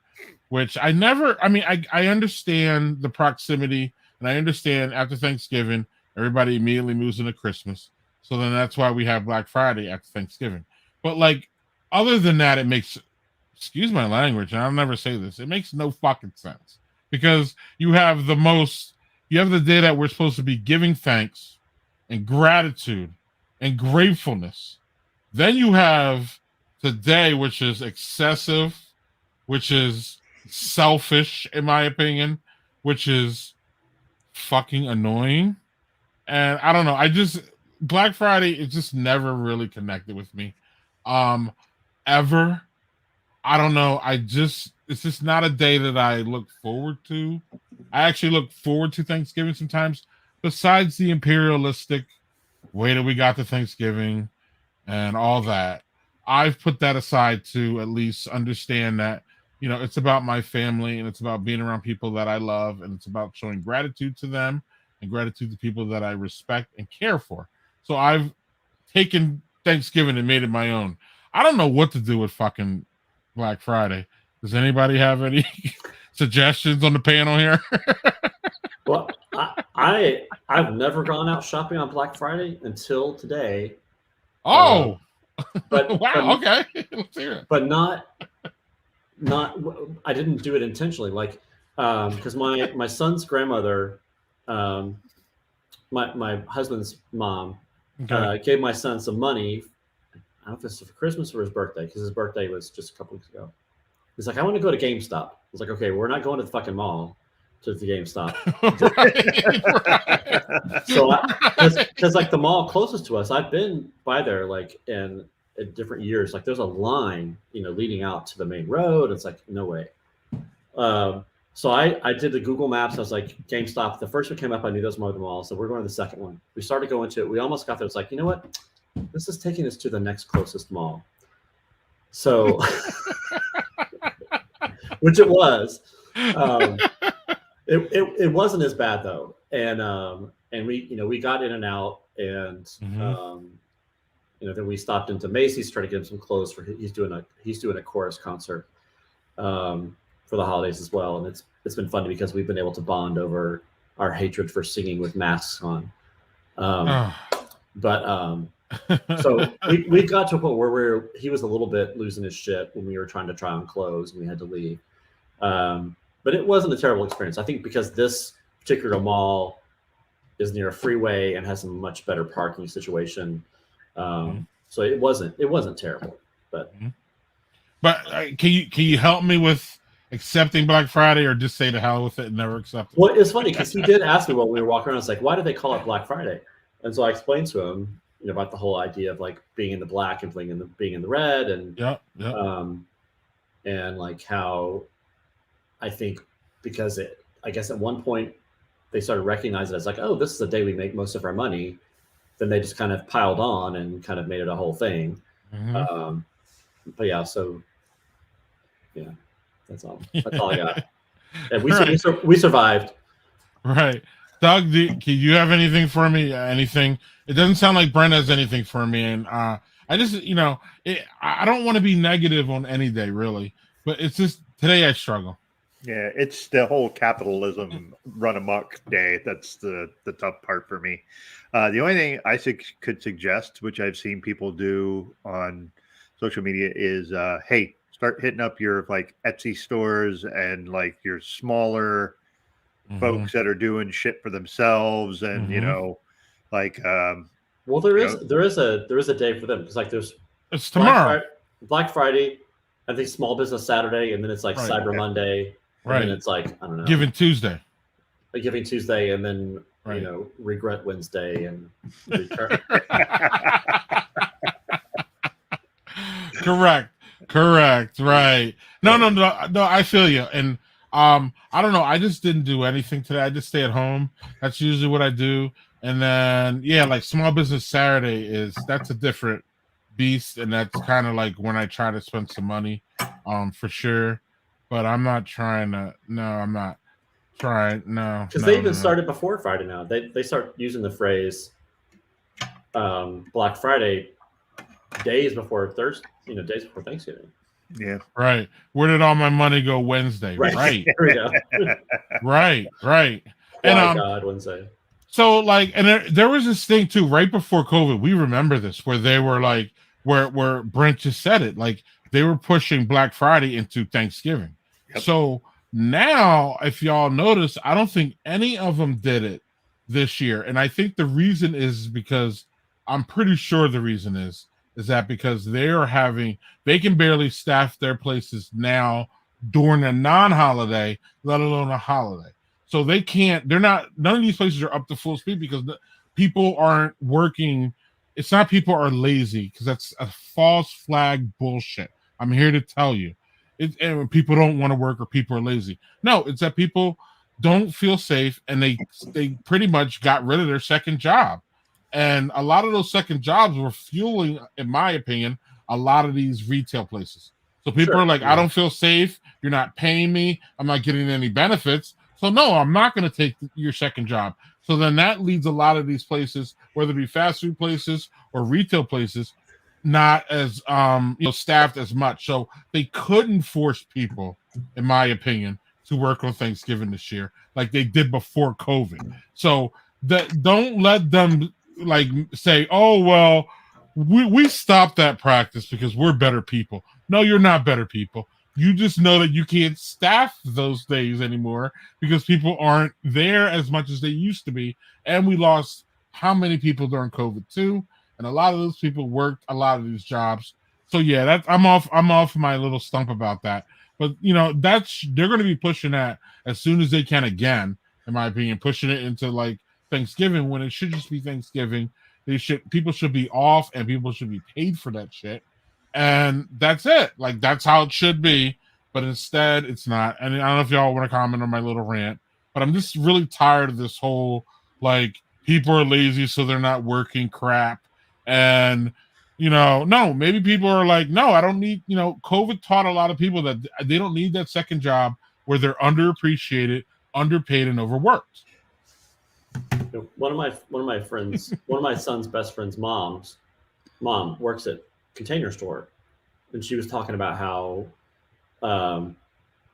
which I understand the proximity, and I understand after Thanksgiving, everybody immediately moves into Christmas. So then that's why we have Black Friday after Thanksgiving. But, like, other than that, it makes, excuse my language, and I'll never say this, it makes no fucking sense. Because you have the day that we're supposed to be giving thanks and gratitude and gratefulness. Then you have today, which is excessive, which is selfish, in my opinion, which is fucking annoying. And I don't know. Black Friday, it just never really connected with me. Ever. I don't know. It's just not a day that I look forward to. I actually look forward to Thanksgiving sometimes, besides the imperialistic way that we got to Thanksgiving and all that. I've put that aside to at least understand that, it's about my family and it's about being around people that I love and it's about showing gratitude to them and gratitude to people that I respect and care for. So I've taken Thanksgiving and made it my own. I don't know what to do with fucking Black Friday. Does anybody have any suggestions on the panel here? Well, I've never gone out shopping on Black Friday until today. Oh, but wow. Okay, let's hear it. But not. I didn't do it intentionally. Like, because my son's grandmother, my husband's mom, gave my son some money. I don't know if it's for Christmas or his birthday, because his birthday was just a couple weeks ago. He's like, I want to go to GameStop. I was like, okay, we're not going to the fucking mall to the GameStop. Right. So, because like the mall closest to us, I've been by there like in different years. Like there's a line, leading out to the main road. It's like, no way. So I did the Google Maps. I was like, GameStop. The first one came up, I knew those were the mall. So we're going to the second one. We started going to it. We almost got there. It's like, you know what? This is taking us to the next closest mall. So, which it was. It wasn't as bad though. And we got in and out, and then we stopped into Macy's, tried to get him some clothes for he's doing a chorus concert for the holidays as well. And it's been fun because we've been able to bond over our hatred for singing with masks on. So we got to a point where he was a little bit losing his shit when we were trying to try on clothes and we had to leave. But it wasn't a terrible experience. I think because this particular mall is near a freeway and has a much better parking situation. So it wasn't terrible, but can you help me with accepting Black Friday, or just say to hell with it and never accept it? Well, it's funny because he did ask me while we were walking around. It's like, why did they call it Black Friday? And so I explained to him, about the whole idea of like being in the black and being in the red, and and like how I think because I guess at one point they started recognizing it as like, oh, this is the day we make most of our money. Then they just kind of piled on and kind of made it a whole thing. But yeah, so yeah, that's all I got. And we survived. Right. Doug, do you have anything for me? Anything? It doesn't sound like Brent has anything for me. And I just, I don't want to be negative on any day, really. But it's just, today I struggle. Yeah, it's the whole capitalism run amok day. That's the tough part for me. The only thing I could suggest, which I've seen people do on social media, is, hey, start hitting up your like Etsy stores and like your smaller folks that are doing shit for themselves, and well, there is a day for them, because like it's tomorrow, Black Friday, I think Small Business Saturday, and then it's like Cyber Monday, and then it's like, I don't know, Giving Tuesday, and then Regret Wednesday, and correct, right? No, I feel you. And I don't know, I just didn't do anything today. I just stay at home. That's usually what I do. And then like Small Business Saturday that's a different beast, and that's kind of like when I try to spend some money for sure. But I'm not trying to. No, I'm not trying. No, because they even started before Friday now. They start using the phrase Black Friday days before Thursday, days before Thanksgiving. Yeah. Right. Where did all my money go Wednesday? Right. There we go. Right. And God, Wednesday. So like, and there was this thing too, right before COVID, we remember this, where they were like, where Brent just said it, like they were pushing Black Friday into Thanksgiving. Yep. So now, if y'all notice, I don't think any of them did it this year. And I think the reason is because I'm pretty sure the reason is that because they can barely staff their places now during a non-holiday, let alone a holiday. So none of these places are up to full speed because people aren't working. It's not people are lazy, because that's a false flag bullshit. I'm here to tell you. And people don't want to work or people are lazy. No, it's that people don't feel safe, and they pretty much got rid of their second job. And a lot of those second jobs were fueling, in my opinion, a lot of these retail places. So people are like, I don't feel safe. You're not paying me. I'm not getting any benefits. So no, I'm not going to take your second job. So then that leads a lot of these places, whether it be fast food places or retail places, not as staffed as much. So they couldn't force people, in my opinion, to work on Thanksgiving this year like they did before COVID. So that don't let them like say, oh well, we stopped that practice because we're better people. No, you're not better people. You just know that you can't staff those days anymore because people aren't there as much as they used to be. And we lost how many people during COVID too? And a lot of those people worked a lot of these jobs. So yeah, I'm off my little stump about that. But they're going to be pushing that as soon as they can again, in my opinion, pushing it into like Thanksgiving when it should just be Thanksgiving. People should be off and people should be paid for that shit. And that's it. Like that's how it should be. But instead it's not. And I don't know if y'all want to comment on my little rant, but I'm just really tired of this whole like people are lazy so they're not working crap. And no, maybe people are like, no, I don't need, COVID taught a lot of people that they don't need that second job where they're underappreciated, underpaid, and overworked. One of my friends, one of my son's best friend's mom works at Container Store, and she was talking about how I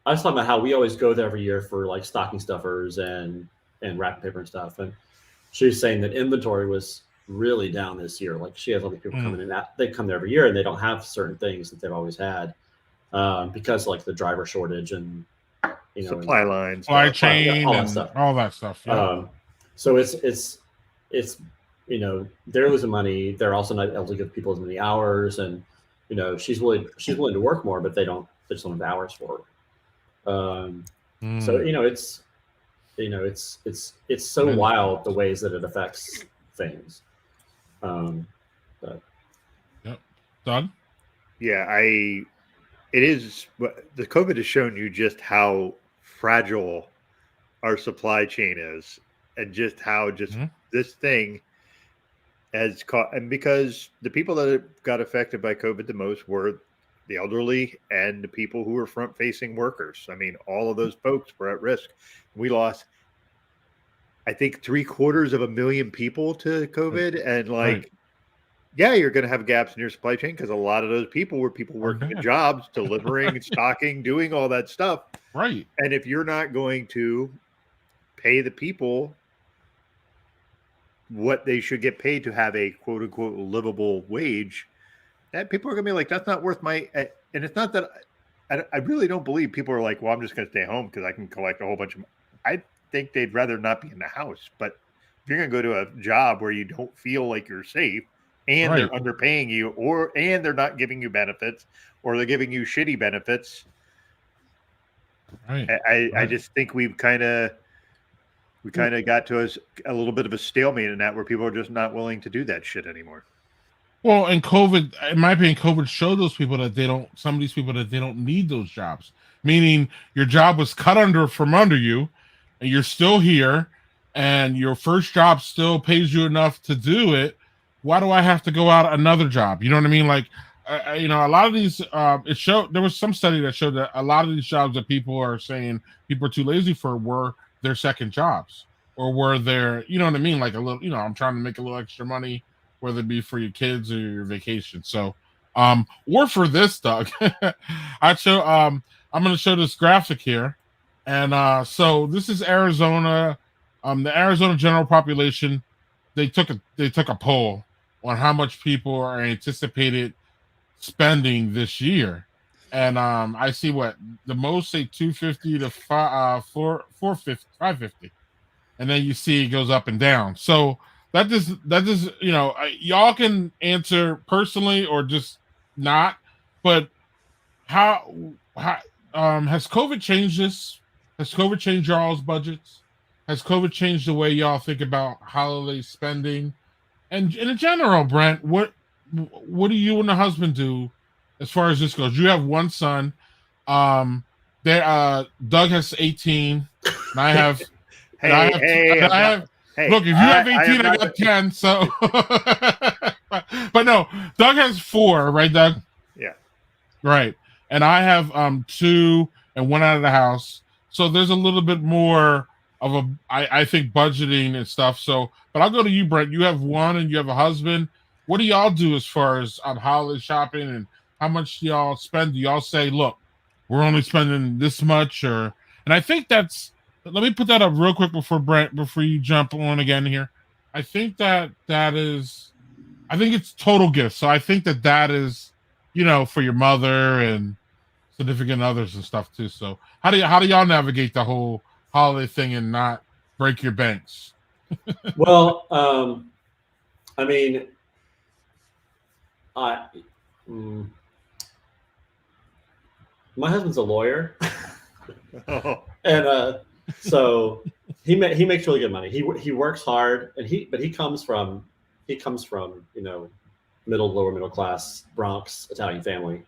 was talking about how we always go there every year for like stocking stuffers and wrapping paper and stuff, and she was saying that inventory was really down this year. Like she has all these people coming in, they come there every year and they don't have certain things that they've always had because like the driver shortage and supply lines, supply chain, all that stuff. All that stuff. Yeah. So it's they're losing money. They're also not able to give people as many hours, and she's willing to work more, but they just don't have hours for it. So it's so wild the ways that it affects things. Yep. Doug? Yeah, it is. The COVID has shown you just how fragile our supply chain is, and just how this thing has caught. And because the people that got affected by COVID the most were the elderly and the people who were front-facing workers. I mean, all of those folks were at risk. We lost, I think, 750,000 people to COVID, and yeah, you're going to have gaps in your supply chain because a lot of those people were people working in jobs, delivering, stocking, doing all that stuff. Right. And if you're not going to pay the people what they should get paid to have a quote unquote livable wage, that people are going to be like, that's not worth my. And it's not that I really don't believe people are like, well, I'm just going to stay home because I can collect a whole bunch of. I think they'd rather not be in the house. But if you're going to go to a job where you don't feel like you're safe, and they're underpaying you, and they're not giving you benefits, or they're giving you shitty benefits. Right. I just think we kind of got to a little bit of a stalemate in that, where people are just not willing to do that shit anymore. Well, and COVID, in my opinion, COVID showed those people that some of these people that they don't need those jobs. Meaning your job was cut from under you, and you're still here, and your first job still pays you enough to do it. Why do I have to go out another job? You know what I mean? Like, a lot of these, there was some study that showed that a lot of these jobs that people are saying people are too lazy for were their second jobs, or were their, you know what I mean? Like a little, I'm trying to make a little extra money, whether it be for your kids or your vacation. So, or for this, Doug, I'm going to show this graphic here. And so this is Arizona, the Arizona general population. They took a poll on how much people are anticipated spending this year, and I see what the most say 250 to 450, 550, and then you see it goes up and down. So that is y'all can answer personally or just not, but how has COVID changed this? Has COVID changed y'all's budgets? Has COVID changed the way y'all think about holiday spending? And in general, Brent, what do you and the husband do as far as this goes? You have one son. Doug has 18. And I have. Look, if you have 18, I got 10. So, but no, Doug has 4, right, Doug? Yeah. Right, and I have 2 and 1 out of the house. So there's a little bit more I think budgeting and stuff. So, but I'll go to you, Brent. You have one, and you have a husband. What do y'all do as far as on holiday shopping, and how much do y'all spend? Do y'all say, look, we're only spending this much, or? And I think that's. Let me put that up real quick before you jump on again here. I think that is. I think it's total gifts. So I think that is, for your mother and significant others and stuff too. So how do y'all navigate the whole holiday thing and not break your banks? Well, I mean, my husband's a lawyer, and so he makes really good money. He works hard, and he comes from lower middle class Bronx Italian family,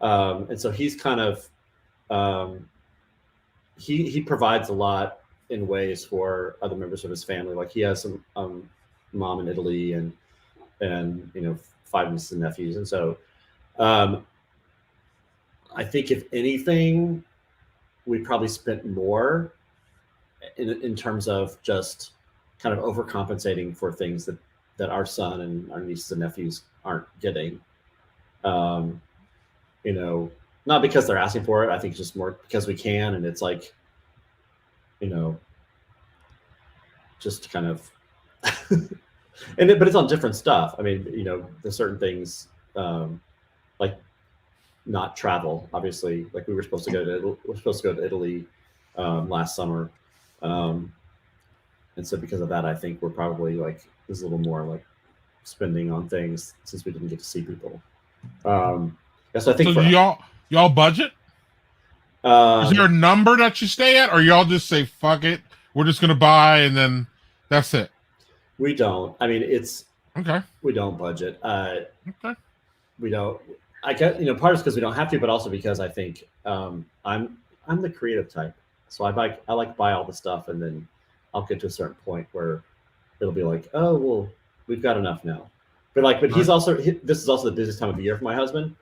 and so he's kind of he provides a lot in ways for other members of his family. Like he has some mom in Italy and 5 nieces and nephews, and so I think if anything, we probably spent more in terms of just kind of overcompensating for things that our son and our nieces and nephews aren't getting. Not because they're asking for it. I think it's just more because we can, and it's like, just kind of, but it's on different stuff. I mean, there's certain things, like not travel, obviously. Like we're supposed to go to Italy last summer, and so because of that, I think we're probably like there's a little more like spending on things since we didn't get to see people. So I think so y'all budget. Is there a number that you stay at, or y'all just say fuck it, we're just gonna buy and then that's it? We don't. I mean, it's okay. We don't budget. Okay. We don't. I guess part is because we don't have to, but also because I think I'm the creative type, so I like to buy all the stuff, and then I'll get to a certain point where it'll be like, oh well, we've got enough now. But he's also this is also the busiest time of the year for my husband,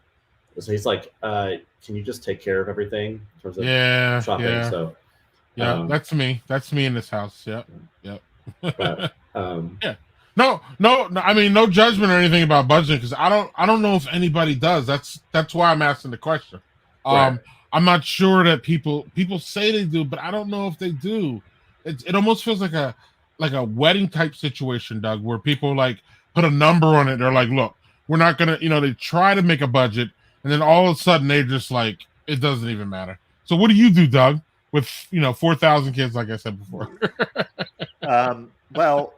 so he's like, can you just take care of everything in terms of shopping? Yeah. So that's me. That's me in this house. Yep. But, yeah. No. I mean, no judgment or anything about budgeting because I don't know if anybody does. That's why I'm asking the question. Right. I'm not sure that people say they do, but I don't know if they do. It almost feels like a wedding type situation, Doug, where people like put a number on it. They're like, look, we're not gonna, they try to make a budget, and then all of a sudden they just like it doesn't even matter. So what do you do, Doug, with 4,000 kids, like I said before? Well,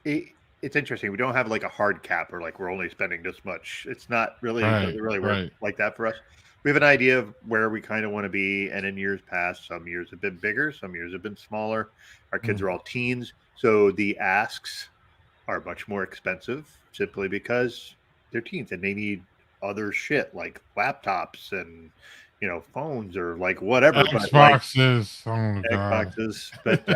it's interesting. We don't have like a hard cap or like we're only spending this much. It's not really work like that for us. We have an idea of where we kind of want to be, and in years past, some years have been bigger, some years have been smaller. Our kids are all teens, so the asks are much more expensive simply because they're teens and they need other shit like laptops and phones or like whatever. Xboxes, Xboxes, but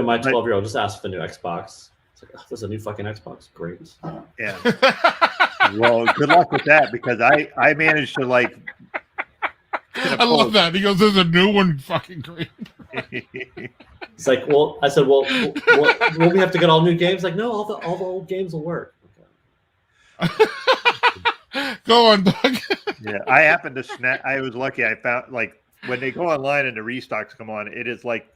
my 12-year-old just asked for the new Xbox. It's like, oh, there's a new fucking Xbox. Great. Yeah. Well, good luck with that because I managed to like. I love that. He goes, "There's a new one, fucking great." It's like, well, I said, well, we have to get all new games. Like, no, all the old games will work. Okay. Go on, Doug. Yeah, I happened to snap. I was lucky. I found like when they go online and the restocks come on, it's like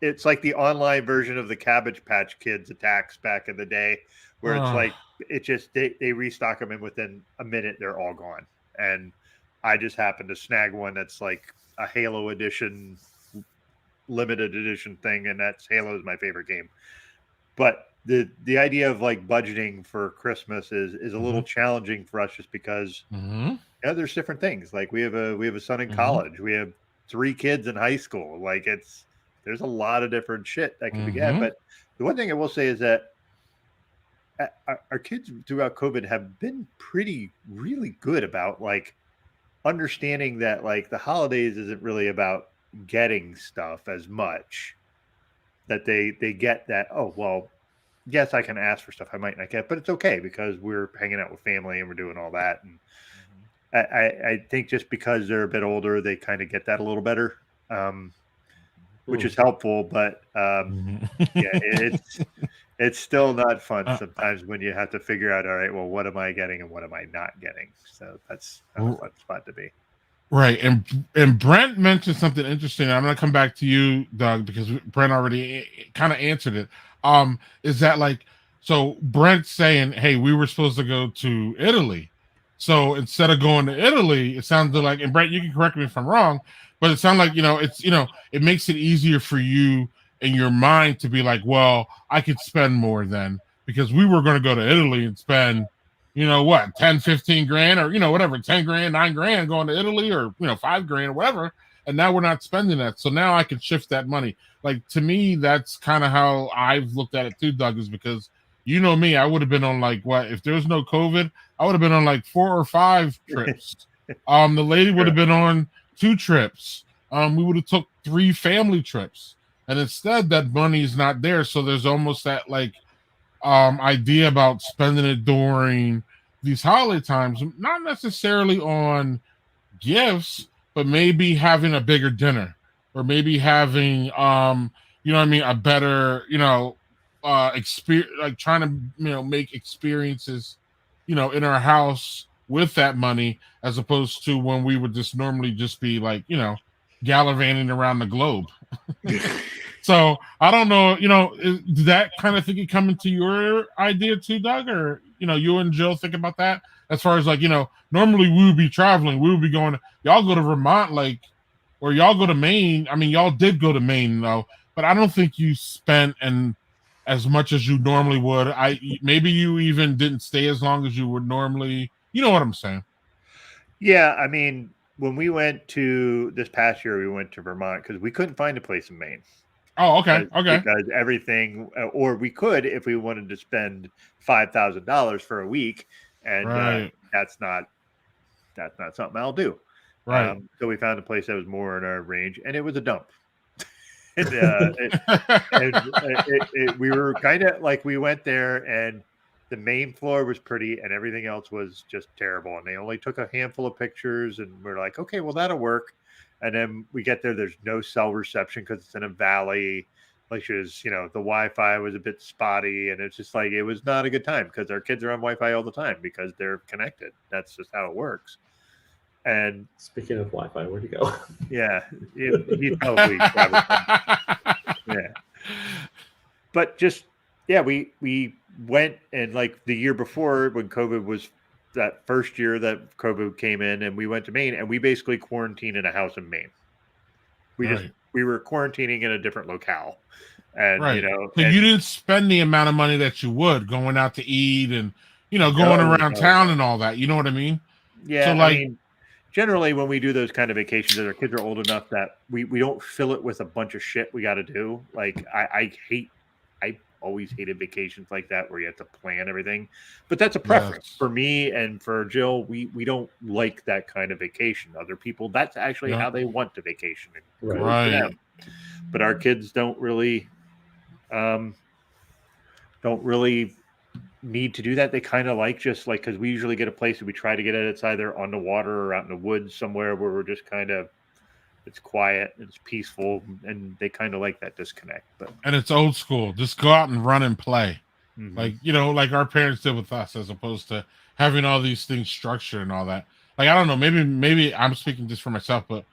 the online version of the Cabbage Patch Kids attacks back in the day, where it's like it just they restock them and within a minute they're all gone. And I just happened to snag one that's like a Halo edition, limited edition thing, and Halo is my favorite game. But the idea of like budgeting for Christmas is a little challenging for us just because there's different things. Like we have a son in college, we have 3 kids in high school. Like there's a lot of different shit that can be had. But the one thing I will say is that our kids throughout COVID have been really good about like understanding that like the holidays isn't really about getting stuff as much, that they get that, oh, well, yes, I can ask for stuff I might not get, but it's okay because we're hanging out with family and we're doing all that. And I think just because they're a bit older, they kind of get that a little better. which is helpful, but it's still not fun sometimes when you have to figure out, all right, well, what am I getting and what am I not getting? So that's not a fun spot to be. Right. And Brent mentioned something interesting. I'm going to come back to you, Doug, because Brent already kind of answered it. Is that like, so Brent's saying, hey, we were supposed to go to Italy. So instead of going to Italy, it sounded like, and Brent, you can correct me if I'm wrong, but it sounded like, it makes it easier for you in your mind to be like, well, I could spend more then, because we were going to go to Italy and spend, 10, 15 grand or, whatever, 10 grand, 9 grand going to Italy or, 5 grand or whatever. And now we're not spending that. So now I can shift that money. Like, to me, that's kind of how I've looked at it too, Doug, is because, you know me, I would have been on like, if there was no COVID, I would have been on like 4 or 5 trips. The lady would have been on 2 trips. We would have took 3 family trips. And instead that money is not there. So there's almost that like idea about spending it during these holiday times, not necessarily on gifts, but maybe having a bigger dinner, or maybe having a better, experience, like trying to, make experiences, in our house with that money, as opposed to when we would just normally just be like, gallivanting around the globe. So I don't know, did that kind of thinking come into your idea too, Doug? Or, you and Jill think about that? As far as like, normally we would be traveling, we would be going, y'all go to Vermont, like, or y'all go to Maine. I mean, y'all did go to Maine though, but I don't think you spent as much as you normally would. Maybe you even didn't stay as long as you would normally. You know what I'm saying? Yeah, I mean, when we went to this past year, we went to Vermont because we couldn't find a place in Maine. Oh, okay. Because everything, or we could if we wanted to spend $5,000 for a week, and that's not something I'll do. Right. So we found a place that was more in our range, and it was a dump. We were kind of like, we went there, and the main floor was pretty, and everything else was just terrible. And they only took a handful of pictures, and we're like, okay, well, that'll work. And then we get there, there's no cell reception because it's in a valley. Like, the Wi-Fi was a bit spotty, and it's just like, it was not a good time because our kids are on Wi-Fi all the time because they're connected. That's just how it works. And speaking of Wi-Fi, where'd you go? Yeah, he probably traveled. Yeah, but we went, and like the year before when COVID was, that first year that COVID came in, and we went to Maine, and we basically quarantined in a house in Maine. We were quarantining in a different locale, and so you didn't spend the amount of money that you would going out to eat and going around town and all that. You know what I mean? Yeah. So I mean, generally when we do those kind of vacations, our kids are old enough that we don't fill it with a bunch of shit we got to do. Like I always hated vacations like that where you have to plan everything, but that's a preference for me and for Jill. We don't like that kind of vacation. Other people, that's actually how they want to vacation. Right. But our kids don't really need to do that. They kind of like, just like, because we usually get a place that we try to get at, it's either on the water or out in the woods somewhere where we're just kind of, it's quiet, it's peaceful, and they kind of like that disconnect. And it's old school. Just go out and run and play. Mm-hmm. Like, like our parents did with us, as opposed to having all these things structured and all that. Like, I don't know, maybe I'm speaking just for myself, but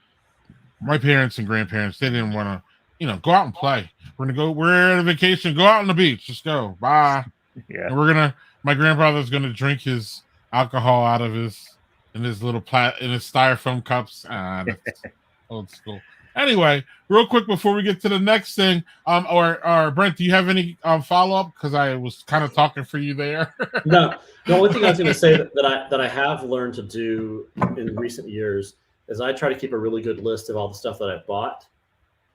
my parents and grandparents, they didn't want to, go out and play. We're on a vacation, go out on the beach, just go. Bye. Yeah. And my grandfather's going to drink his alcohol out of in his little in his styrofoam cups. That's old school. Anyway, real quick before we get to the next thing, or Brent, do you have any follow-up? Because I was kind of talking for you there. No. The only thing I was going to say that I have learned to do in recent years is I try to keep a really good list of all the stuff that I've bought.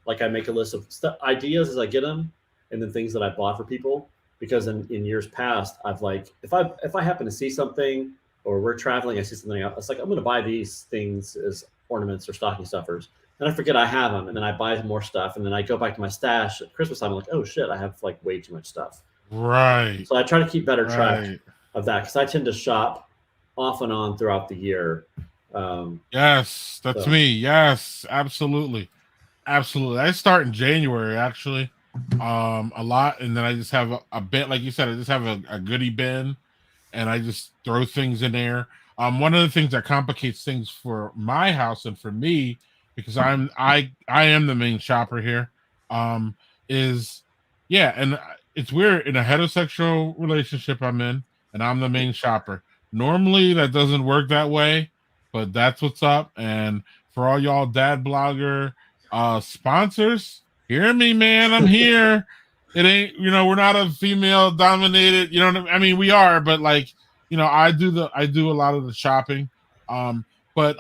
Like, I make a list of ideas as I get them, and then things that I bought for people. Because in years past, I've like, if I happen to see something, or we're traveling, I see something else, it's like, I'm going to buy these things as ornaments or stocking stuffers. Then I forget I have them, and then I buy more stuff, and then I go back to my stash at Christmas time. I'm like, oh shit, I have like way too much stuff. Right. So I try to keep better track of that, because I tend to shop off and on throughout the year. Yes, that's me. Yes, absolutely. Absolutely. I start in January actually, a lot, and then I just have a bit, like you said, I just have a goodie bin, and I just throw things in there. One of the things that complicates things for my house and for me, because I am the main shopper here, is and it's weird, in a heterosexual relationship I'm in, and I'm the main shopper. Normally that doesn't work that way, but that's what's up. And for all y'all dad blogger sponsors, hear me, man. I'm here. It ain't, we're not a female dominated, I mean, we are, but like, I do a lot of the shopping. But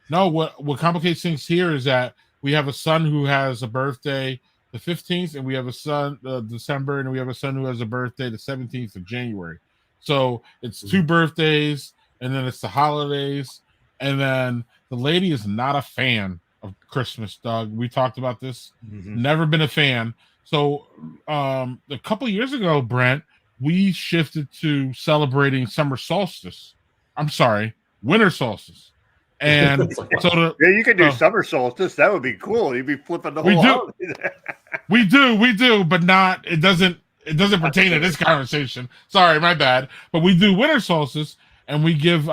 no, what complicates things here is that we have a son who has a birthday the 15th, and we have a son December, and we have a son who has a birthday the 17th of January. So it's 2 birthdays, and then it's the holidays, and then the lady is not a fan of Christmas, Doug. We talked about this. Never been a fan. So a couple years ago, Brent, we shifted to celebrating summer solstice. I'm sorry, winter solstice. And so you could do summer solstice. That would be cool. You'd be flipping the whole holiday. We do, but not. It doesn't pertain to this conversation. Sorry, my bad. But we do winter solstice, and we give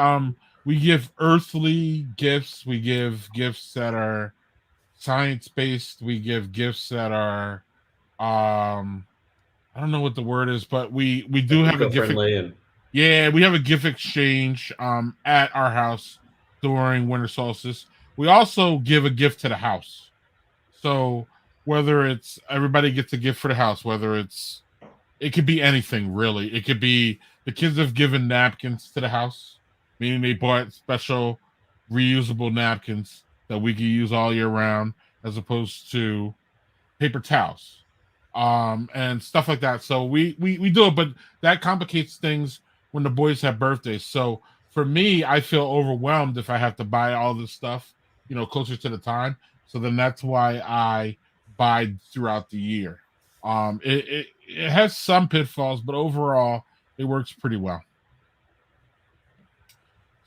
earthly gifts. We give gifts that are science-based. We give gifts that are I don't know what the word is, but we do have a gift. We have a gift exchange at our house during winter solstice. We also give a gift to the house. So whether it's everybody gets a gift for the house, it could be anything really. It could be the kids have given napkins to the house, meaning they bought special reusable napkins that we can use all year round, as opposed to paper towels, and stuff like that. So we do it, but that complicates things when the boys have birthdays. So for me, I feel overwhelmed if I have to buy all this stuff, closer to the time. So then that's why I buy throughout the year. It has some pitfalls, but overall it works pretty well.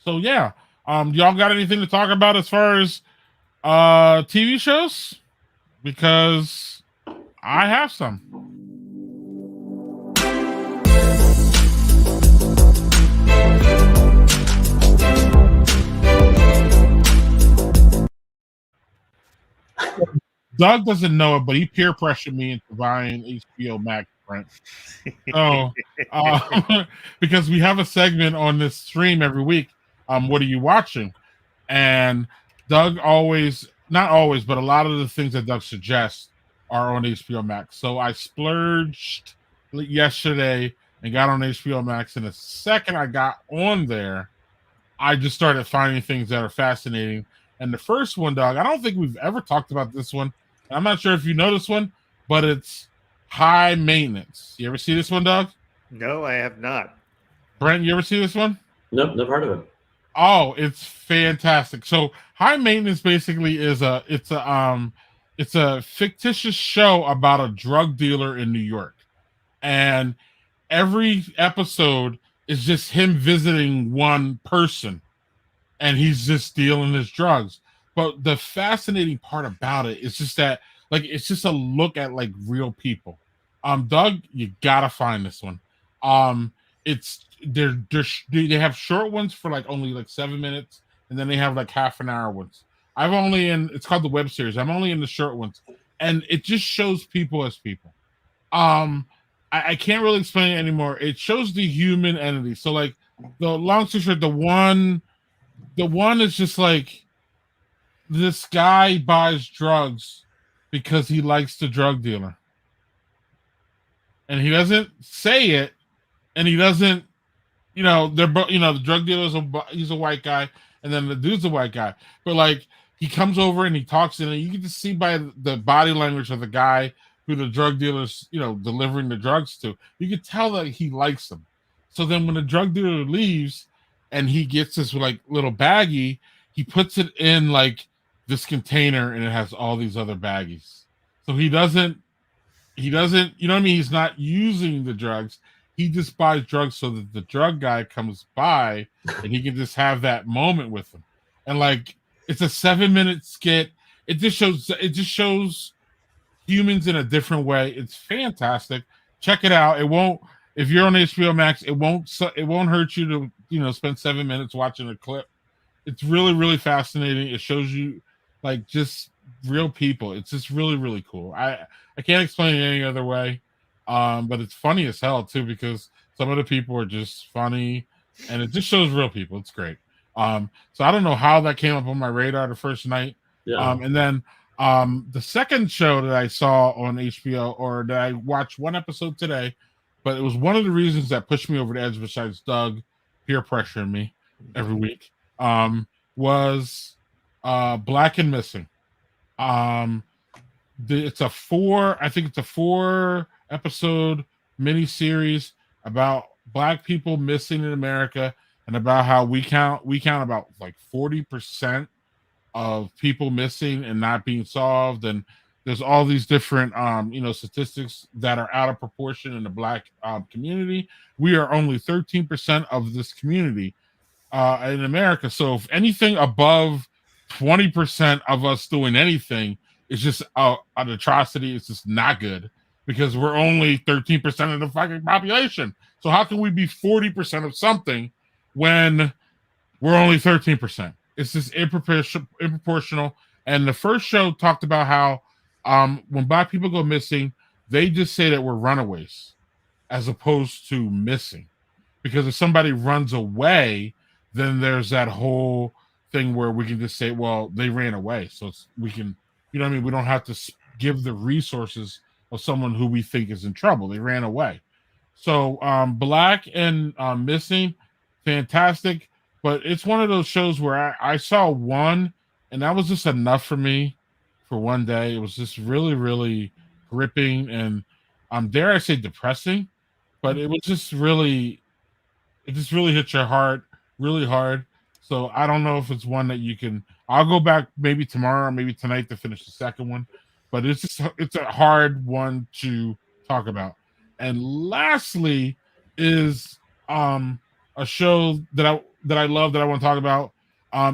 So yeah, y'all got anything to talk about as far as TV shows? Because I have some. Doug doesn't know it, but he peer pressured me into buying HBO Max, Brent. So, because we have a segment on this stream every week, what are you watching? And Doug not always, but a lot of the things that Doug suggests are on HBO Max. So I splurged yesterday and got on HBO Max. And the second I got on there, I just started finding things that are fascinating. And the first one, Doug, I don't think we've ever talked about this one. I'm not sure if you know this one, but it's High Maintenance. You ever see this one, Doug? No, I have not. Brent, you ever see this one? Nope, never heard of it. Oh, it's fantastic. So High Maintenance basically is a fictitious show about a drug dealer in New York. And every episode is just him visiting one person, and he's just dealing his drugs. But the fascinating part about it is just that, like, it's just a look at like real people. Doug, you gotta find this one. They have short ones for like only like 7 minutes, and then they have like half an hour ones. It's called the web series. I'm only in the short ones, and it just shows people as people. I can't really explain it anymore. It shows the human entity. So like the long story short, the one is just like, this guy buys drugs because he likes the drug dealer, and he doesn't say it, and he doesn't, they're both, the drug dealer's he's a white guy, and then the dude's a white guy, but like he comes over and he talks, and you can just see by the body language of the guy who the drug dealer's delivering the drugs to, you can tell that he likes them. So then when the drug dealer leaves and he gets this like little baggie, he puts it in like this container, and it has all these other baggies. So he doesn't, he's not using the drugs. He just buys drugs so that the drug guy comes by and he can just have that moment with him. And like, it's a 7-minute skit. it just shows humans in a different way. It's fantastic. Check it out. It won't, if you're on HBO Max, it won't hurt you to spend 7 minutes watching a clip. It's really, really fascinating. It shows you like just real people. It's just really, really cool. I can't explain it any other way. But it's funny as hell too, because some of the people are just funny and it just shows real people. It's great. So I don't know how that came up on my radar the first night. Yeah. And then the second show that I saw on HBO, or that I watched one episode today, but it was one of the reasons that pushed me over the edge besides Doug peer pressuring me every week, was Black and Missing. It's a 4 episode miniseries about Black people missing in America, and about how we count about like 40% of people missing and not being solved, and there's all these different statistics that are out of proportion in the Black community. We are only 13% of this community in America, so if anything above 20% of us doing anything is just an atrocity. It's just not good, because we're only 13% of the fucking population. So how can we be 40% of something when we're only 13%? It's just improportional. And the first show talked about how when Black people go missing, they just say that we're runaways as opposed to missing. Because if somebody runs away, then there's that whole thing where we can just say, well, they ran away. So we can, we don't have to give the resources of someone who we think is in trouble. They ran away. So Black and Missing, fantastic. But it's one of those shows where I saw one, and that was just enough for me for one day. It was just really, really gripping and dare I say depressing, but it was just really, it just really hit your heart really hard. So I don't know if it's one that you can, I'll go back maybe tomorrow or maybe tonight to finish the second one, but it's a hard one to talk about. And lastly is a show that I love that I want to talk about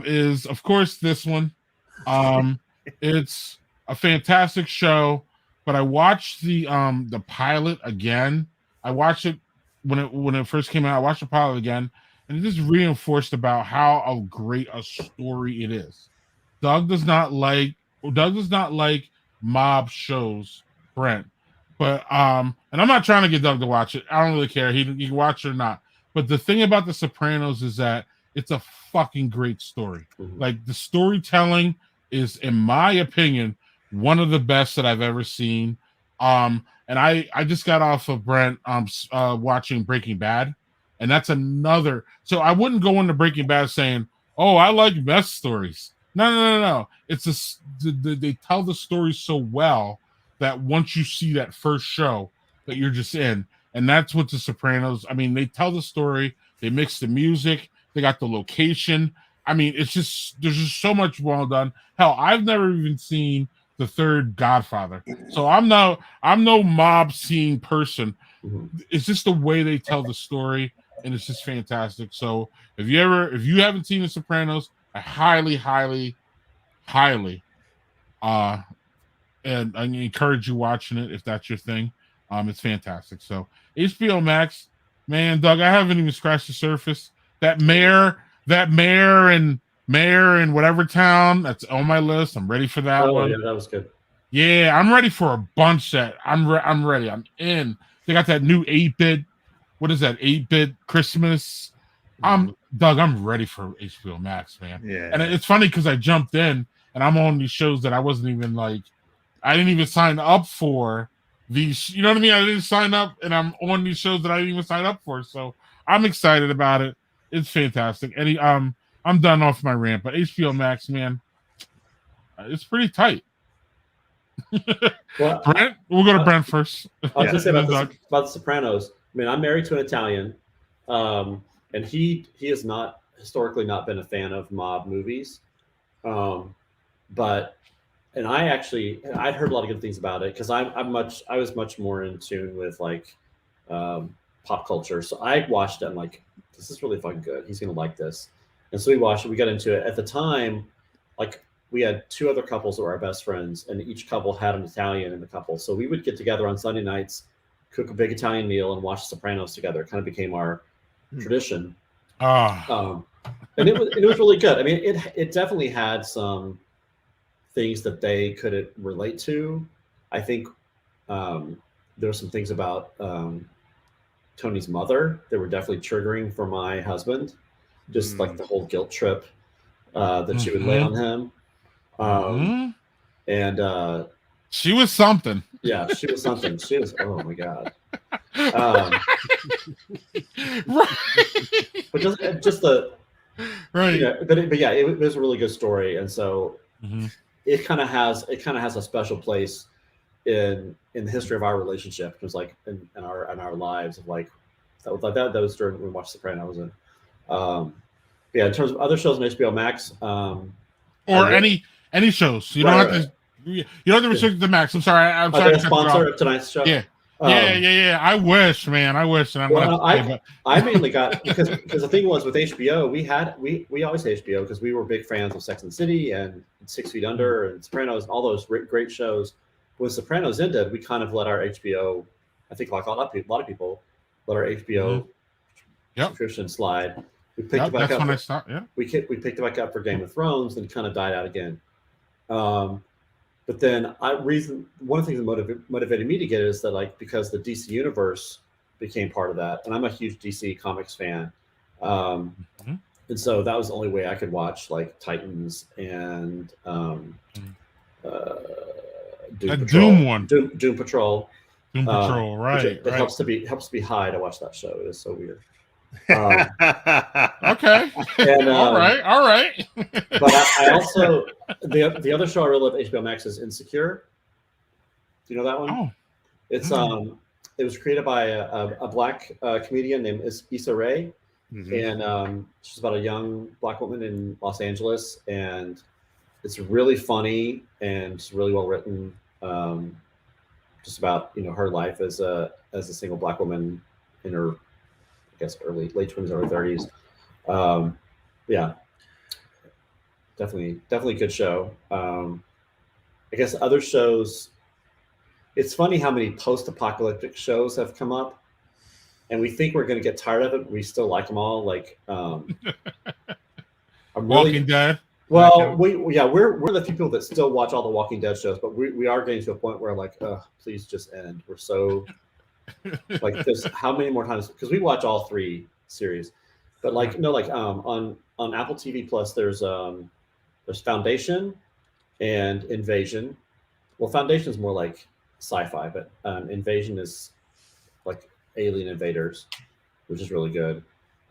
is of course this one. It's a fantastic show, but I watched the pilot again. I watched it when it first came out. I watched the pilot again, and it just reinforced about how great a story it is. Doug does not like mob shows, Brent. But and I'm not trying to get Doug to watch it. I don't really care. He can watch it or not. But the thing about The Sopranos is that it's a fucking great story. Like the storytelling is, in my opinion, one of the best that I've ever seen. And I just got off of Brent watching Breaking Bad, and that's another. So I wouldn't go into Breaking Bad saying, "Oh, I like mess stories." No. It's they tell the story so well that once you see that first show, that you're just in. And that's what The Sopranos. I mean, they tell the story. They mix the music. They got the location. I mean, there's just so much well done. Hell, I've never even seen the third Godfather, so I'm no mob scene person. It's just the way they tell the story, and it's just fantastic. So if you haven't seen The Sopranos, I highly and I encourage you watching it if that's your thing. It's fantastic. So HBO Max, man, Doug, I haven't even scratched the surface. That mayor in whatever town, that's on my list. I'm ready for that one. Yeah, that was good. Yeah, I'm ready for a bunch that I'm ready. I'm in. They got that new 8-bit. What is that? 8-bit Christmas. Doug, I'm ready for HBO Max, man. Yeah. And it's funny because I jumped in and I'm on these shows that I didn't even sign up for these. You know what I mean? I didn't sign up, and I'm on these shows that I didn't even sign up for. So I'm excited about it. It's fantastic. And I'm done off my rant, but HBO Max, man, it's pretty tight. Well, Brent, we'll go to Brent first. I was just say about the Sopranos. I mean, I'm married to an Italian, and he has not historically not been a fan of mob movies, but I'd heard a lot of good things about it because I was much more in tune with like pop culture, so I watched it. I'm like, this is really fucking good. He's gonna like this, and so we watched it. We got into it at the time. Like we had two other couples that were our best friends, and each couple had an Italian in the couple. So we would get together on Sunday nights, cook a big Italian meal, and watch The Sopranos together. It kind of became our tradition. And it was really good. I mean, it definitely had some things that they couldn't relate to. I think there were some things about Tony's mother that were definitely triggering for my husband, just like the whole guilt trip that she would lay on him. And she was something. Yeah, she was something. She was, oh my God. But just the right. You know, but yeah, it was a really good story, and so it kind of has a special place in the history of our relationship. It was like in our lives of like that was during when we watched Sopranos, and yeah, in terms of other shows on HBO Max, or any shows, you don't have to. You don't have to restrict the Max. I'm sorry. I'm sorry. To sponsor of tonight's show. Yeah. Yeah. I wish, man. I wish. And I mainly got because the thing was with HBO, we always say HBO because we were big fans of Sex and the City and 6 Feet Under and Sopranos and all those great shows. When Sopranos ended, we kind of let our HBO. I think like a lot of people let our HBO subscription slide. We picked it back up. When I stopped. Yeah. We picked it back up for Game of Thrones, and kind of died out again. But then one of the things that motivated me to get it is that like because the DC universe became part of that, and I'm a huge DC Comics fan, and so that was the only way I could watch like Titans and Doom Patrol, right? It helps to be high to watch that show. It is so weird. Okay. And, all right. But I also the other show I really love HBO Max is Insecure. Do you know that one? Oh. It's it was created by a black comedian named Issa Rae, and she's about a young black woman in Los Angeles, and it's really funny and it's really well written. Just about her life as a single black woman in her late 20s, early 30s. Yeah, definitely good show. I guess other shows, it's funny how many post-apocalyptic shows have come up, and we think we're going to get tired of it. We still like them all. Like Walking Dead. Well, we're the few people that still watch all the Walking Dead shows, but we are getting to a point where like, please just end. We're so like this. How many more times? Because we watch all 3 series, but like on Apple TV Plus, there's Foundation and Invasion. Well, Foundation is more like sci-fi, but Invasion is like alien invaders, which is really good.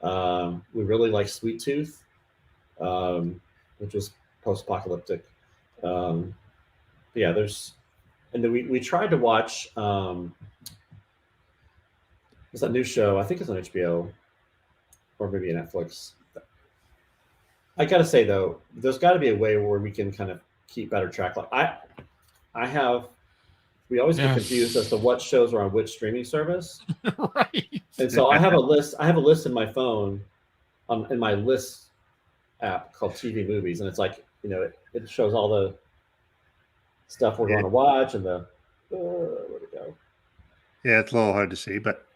We really like Sweet Tooth, which was post-apocalyptic. Yeah, and then we tried to watch. There's that new show. I think it's on HBO or maybe Netflix. I gotta say though, there's got to be a way where we can kind of keep better track. Like we always get confused as to what shows are on which streaming service. Right. And so I have a list. I have a list in my phone, in my list app called TV Movies, and it's like it shows all the stuff we're going to watch and the where'd it go? Yeah, it's a little hard to see, but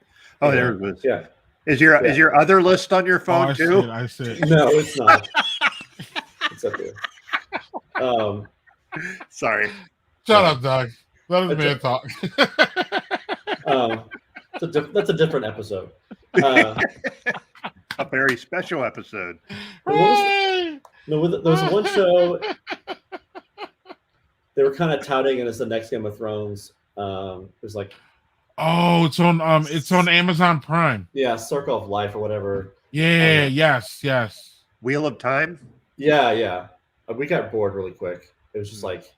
there it is. Yeah. Is your other list on your phone too? I see it. No, it's not. It's up here. Sorry. Shut up, Doug. Let the man talk. That's a different episode. A very special episode. There was one show they were kind of touting it as the next Game of Thrones. It was like, it's on Amazon Prime. Yeah, Circle of Life or whatever. Yeah, yes. Wheel of Time. Yeah. We got bored really quick. It was just like,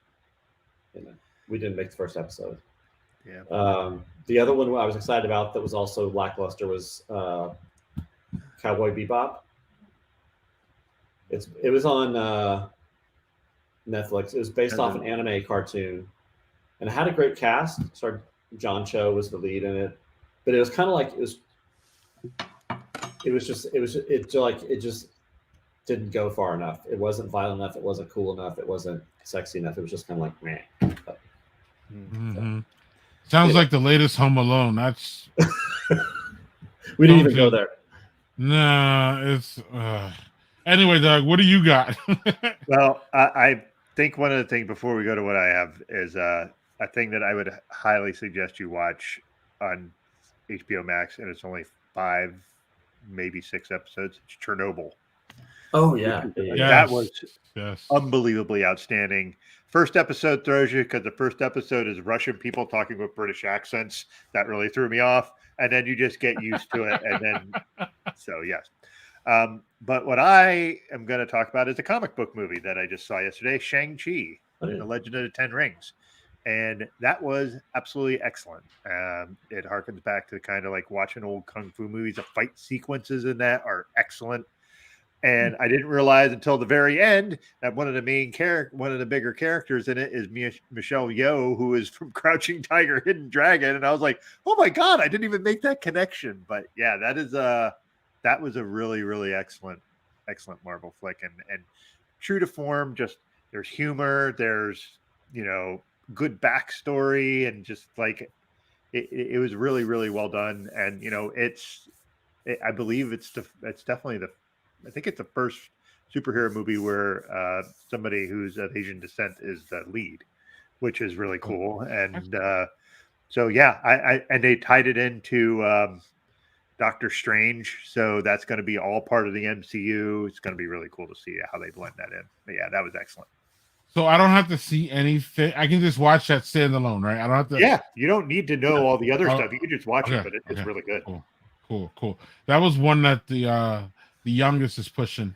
we didn't make the first episode. Yeah. The other one I was excited about that was also lackluster was Cowboy Bebop. It was on Netflix. It was based off an anime cartoon, and it had a great cast. Sorry, John Cho was the lead in it, but it was kind of like it didn't go far enough. It wasn't violent enough. It wasn't cool enough. It wasn't sexy enough. It was just kind of like, meh. But, Sounds like the latest Home Alone. That's we didn't even go there. Nah, it's anyway, Doug. What do you got? Well, I think one of the things before we go to what I have is a thing that I would highly suggest you watch on HBO Max, and it's only 5, maybe 6 episodes. It's Chernobyl. Oh yeah, That was unbelievably outstanding. First episode throws you because the first episode is Russian people talking with British accents. That really threw me off, and then you just get used to it, and then so yes. But what I am going to talk about is a comic book movie that I just saw yesterday, Shang-Chi, The Legend of the Ten Rings. And that was absolutely excellent. It harkens back to kind of like watching old Kung Fu movies. The fight sequences in that are excellent. And I didn't realize until the very end that one of the bigger characters in it is Michelle Yeoh, who is from Crouching Tiger, Hidden Dragon. And I was like, oh my God, I didn't even make that connection. But yeah, that was a really, really excellent Marvel flick, and true to form. Just there's humor, there's good backstory, and just like it was really, really well done. And I believe it's definitely I think it's the first superhero movie where somebody who's of Asian descent is the lead, which is really cool. And so yeah, and they tied it into Doctor Strange, so that's going to be all part of the MCU. It's going to be really cool to see how they blend that in. But yeah, that was excellent. So I don't have to see anything. I can just watch that standalone, right? I don't have to. Yeah, you don't need to know all the other stuff. You can just watch it, but it's really good. Cool. That was one that the youngest is pushing,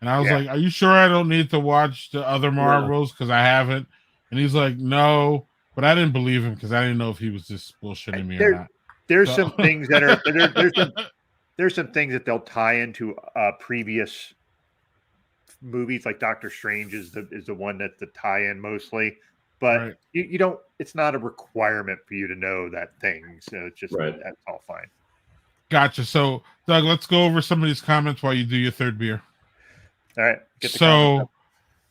and I was like, "Are you sure I don't need to watch the other Marvels because I haven't?" And he's like, "No," but I didn't believe him because I didn't know if he was just bullshitting me or not. There's some things that are there's some things that they'll tie into previous movies, like Doctor Strange is the one that's the tie-in mostly, but you don't. It's not a requirement for you to know that thing, so it's just that's all fine. Gotcha. So, Doug, let's go over some of these comments while you do your third beer. All right. So,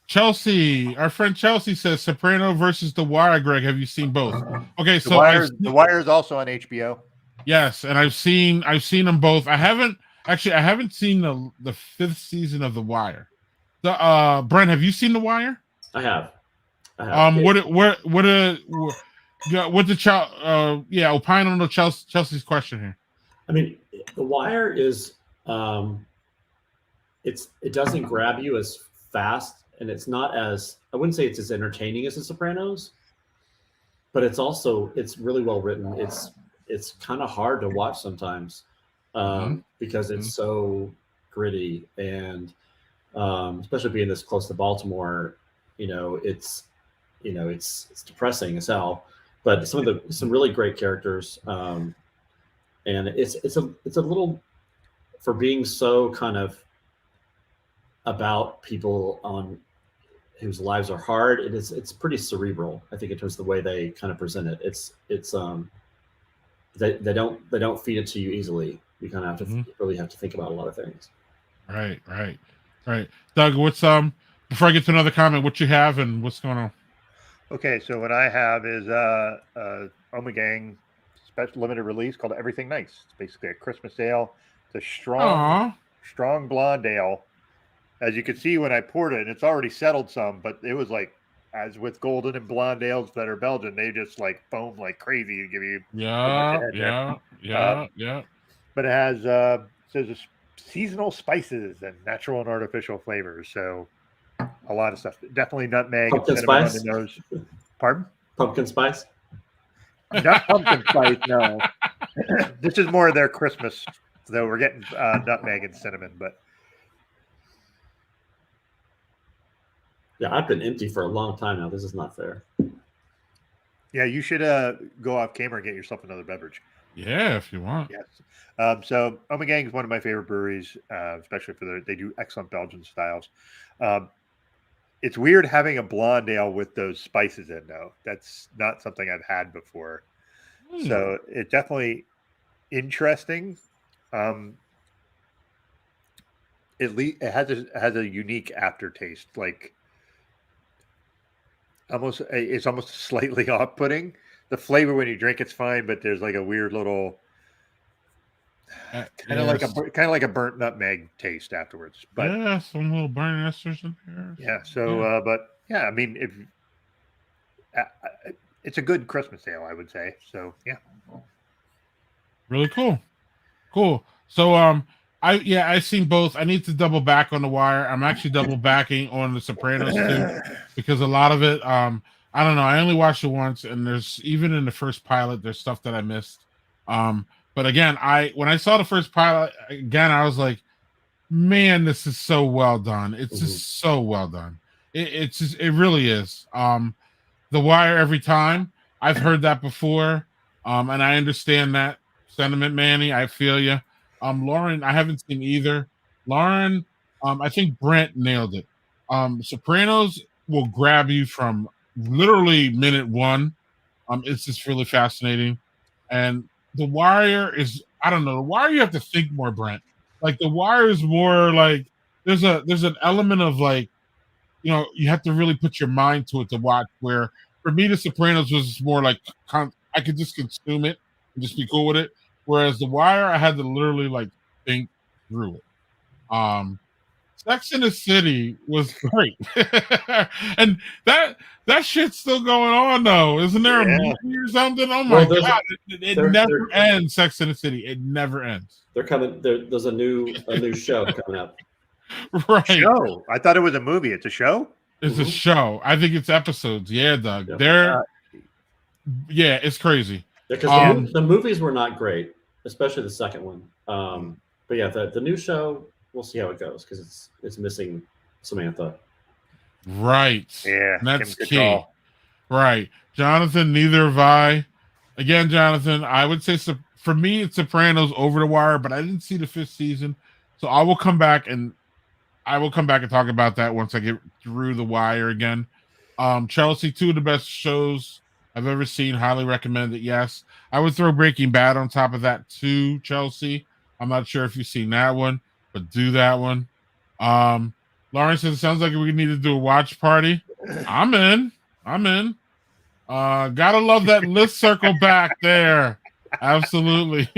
Chelsea, our friend Chelsea says Soprano versus The Wire. Greg, have you seen both? Okay, so The Wire is also on HBO. Yes, and I've seen them both. I haven't seen the 5th season of The Wire. Brent, have you seen The Wire? I have. Opine on Chelsea's question here. I mean, The Wire is it doesn't grab you as fast, and it's not as, I wouldn't say it's as entertaining as The Sopranos, but it's really well written. It's kind of hard to watch sometimes because it's so gritty, and especially being this close to Baltimore, it's depressing as hell. But some really great characters, and it's a little, for being so kind of about people whose lives are hard. It's pretty cerebral, I think, in terms of the way they kind of present it. They don't feed it to you easily. You kind of have to really have to think about a lot of things. Right. Doug, what's before I get to another comment, what you have and what's going on? Okay, so what I have is Omegang special limited release called Everything Nice. It's basically a Christmas ale. It's a strong blonde ale. As you can see when I poured it, and it's already settled some, but it was like, as with golden and blonde ales that are Belgian, they just like foam like crazy and give you yeah. But it has says seasonal spices and natural and artificial flavors, so a lot of stuff. Definitely nutmeg, pumpkin cinnamon spice. on the nose. Pardon? Pumpkin spice. Not pumpkin spice, no. This is more of their Christmas, though. We're getting nutmeg and cinnamon, but. Yeah, I've been empty for a long time now. This is not fair. Yeah, you should go off camera and get yourself another beverage. Yeah, if you want. Yes. So Omegang is one of my favorite breweries, especially they do excellent Belgian styles. It's weird having a blonde ale with those spices in, though. That's not something I've had before. So it's definitely interesting. it has a unique aftertaste, like it's almost slightly off-putting. The flavor when you drink it's fine, but there's like a weird little kind of like a burnt nutmeg taste afterwards. But yeah, some little burnt esters in there. Yeah. So, but yeah, I mean, if it's a good Christmas ale, I would say. So, yeah. Really cool. So, I've seen both. I need to double back on The Wire. I'm actually double backing on The Sopranos too, because a lot of it, I don't know. I only watched it once, and there's even in the first pilot, there's stuff that I missed. But again, when I saw the first pilot again, I was like, man, this is so well done. It's just so well done. It really is. The Wire every time. I've heard that before, and I understand that sentiment, Manny. I feel you. Lauren, I haven't seen either. Lauren, I think Brent nailed it. Sopranos will grab you from literally minute one. It's just really fascinating. And The Wire is, I don't know. The Wire, you have to think more, Brent. Like The Wire is more like there's an element of like, you know, you have to really put your mind to it to watch. Where for me, The Sopranos was more like I could just consume it and just be cool with it. Whereas The Wire, I had to literally like think through it. Sex in the City was great, and that shit's still going on though. Isn't there a movie or something? Oh my god, it never ends. Sex in the City, it never ends. They're coming. There's a new show coming up. Right. Show. I thought it was a movie. It's a show. It's a show. I think it's episodes. Yeah, Doug. Yeah. It's crazy. Because the movies were not great, especially the second one. But yeah, the new show, we'll see how it goes because it's missing Samantha. Right. Yeah. And that's key. Right. Jonathan, neither have I. Again, Jonathan, I would say for me, it's Sopranos over The Wire, but I didn't see the 5th season. So I will come back and talk about that once I get through The Wire again. Chelsea, 2 of the best shows I've ever seen. Highly recommend it. Yes. I would throw Breaking Bad on top of that too, Chelsea. I'm not sure if you've seen that one, but do that one. Lauren says it sounds like we need to do a watch party. I'm in. Gotta love that list circle back there. Absolutely.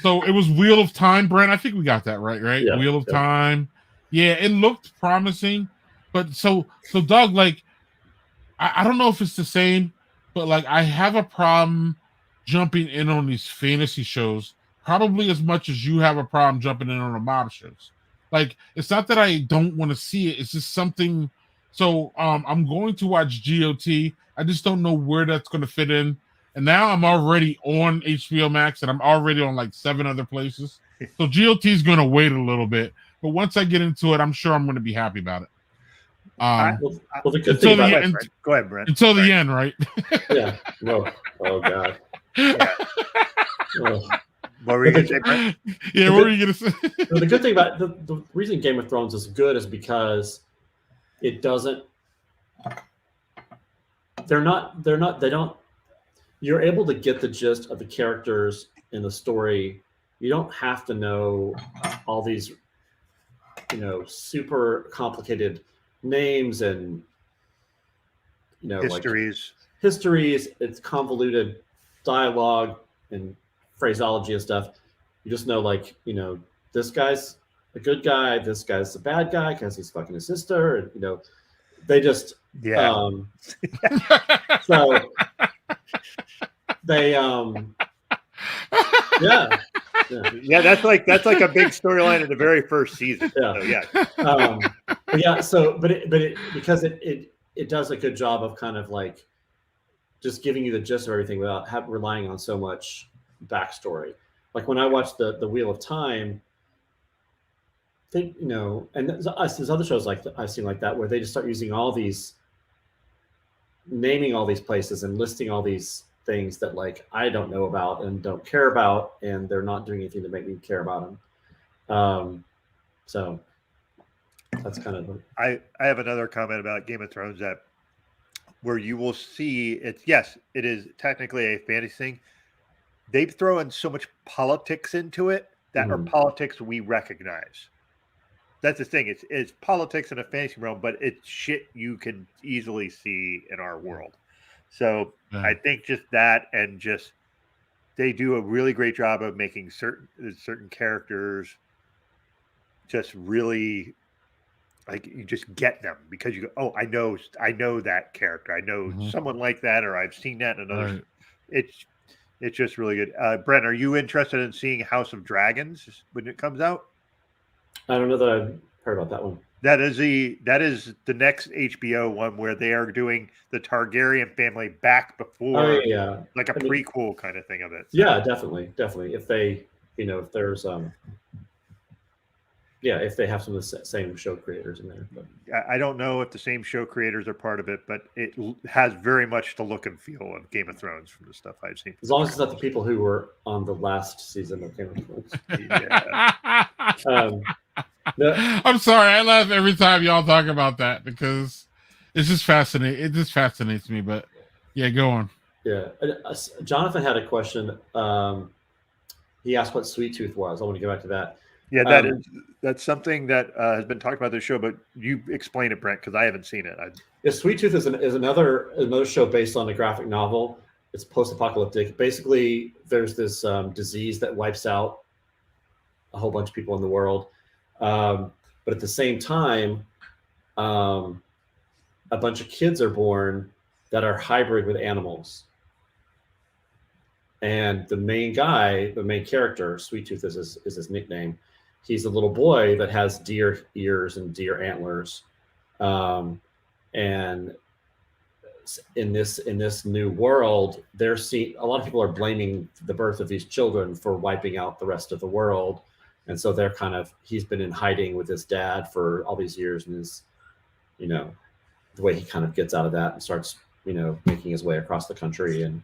So it was Wheel of Time, Brent. I think we got that right? Yeah, Wheel of Time. Yeah, it looked promising. But so Doug, like, I don't know if it's the same, but like I have a problem jumping in on these fantasy shows probably as much as you have a problem jumping in on the mob shows. Like, it's not that I don't want to see it. It's just something. So I'm going to watch GOT. I just don't know where that's going to fit in. And now I'm already on HBO Max, and I'm already on like 7 other places. So GOT is going to wait a little bit. But once I get into it, I'm sure I'm going to be happy about it. The good thing about it, go ahead, Brent. Until the end, right? Yeah. No. Oh God. Yeah. What were you going to say, Brent? Yeah, what were you going to say? The good thing about the reason Game of Thrones is good is because it doesn't. They don't. You're able to get the gist of the characters in the story. You don't have to know all these, super complicated names and, histories. Like histories. It's convoluted dialogue and phraseology and stuff. You just know, like, this guy's a good guy, this guy's a bad guy because he's fucking his sister, and they just so they that's like a big storyline in the very first season. Because it does a good job of kind of like just giving you the gist of everything without relying on so much backstory. Like when I watched the Wheel of Time, and there's other shows like I've seen like that where they just start using all these, naming all these places and listing all these things that like I don't know about and don't care about, and they're not doing anything to make me care about them. So that's kind of. I have another comment about Game of Thrones that where you will see it is technically a fantasy thing. They throw in so much politics into it that are politics we recognize. That's the thing. It's politics in a fantasy realm, but it's shit you can easily see in our world. So I think just that, and just they do a really great job of making certain characters just really like you just get them because you go, oh, I know that character. I know someone like that, or I've seen that in another. Right. It's just really good. Brent, are you interested in seeing House of Dragons when it comes out? I don't know that I've heard about that one. That is the next HBO one where they are doing the Targaryen family back before, like a prequel kind of thing of it. So. Yeah, definitely. If they, if there's if they have some of the same show creators in there. But. I don't know if the same show creators are part of it, but it has very much the look and feel of Game of Thrones from the stuff I've seen. As long as it's not the people who were on the last season of Game of Thrones. I'm sorry, I laugh every time y'all talk about that because it's just fascinating. It just fascinates me. But yeah, go on. Yeah, Jonathan had a question. He asked what Sweet Tooth was. I want to get back to that. Yeah, that's something that has been talked about this show, but you explain it, Brent, because I haven't seen it. Yeah, Sweet Tooth is another show based on a graphic novel. It's post-apocalyptic. Basically, there's this disease that wipes out a whole bunch of people in the world, but at the same time, a bunch of kids are born that are hybrid with animals. And the main character, Sweet Tooth is his nickname. He's a little boy that has deer ears and deer antlers, and in this new world, a lot of people are blaming the birth of these children for wiping out the rest of the world, and so he's been in hiding with his dad for all these years, and the way he kind of gets out of that and starts making his way across the country, and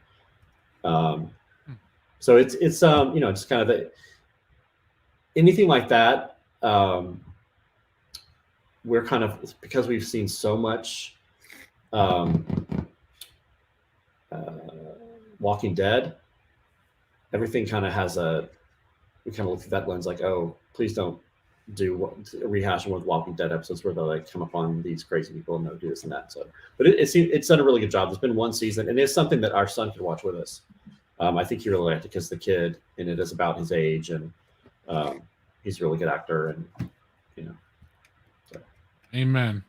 so it's just kind of anything like that. We're kind of, because we've seen so much Walking Dead, everything kind of we kind of look through that lens like, oh, please don't do rehashing with Walking Dead episodes where they like come upon these crazy people and they'll do this and that. So, but it's done a really good job. There's been one season, and it's something that our son could watch with us. I think he really liked it because the kid in it is about his age, and he's a really good actor, and So. Amen.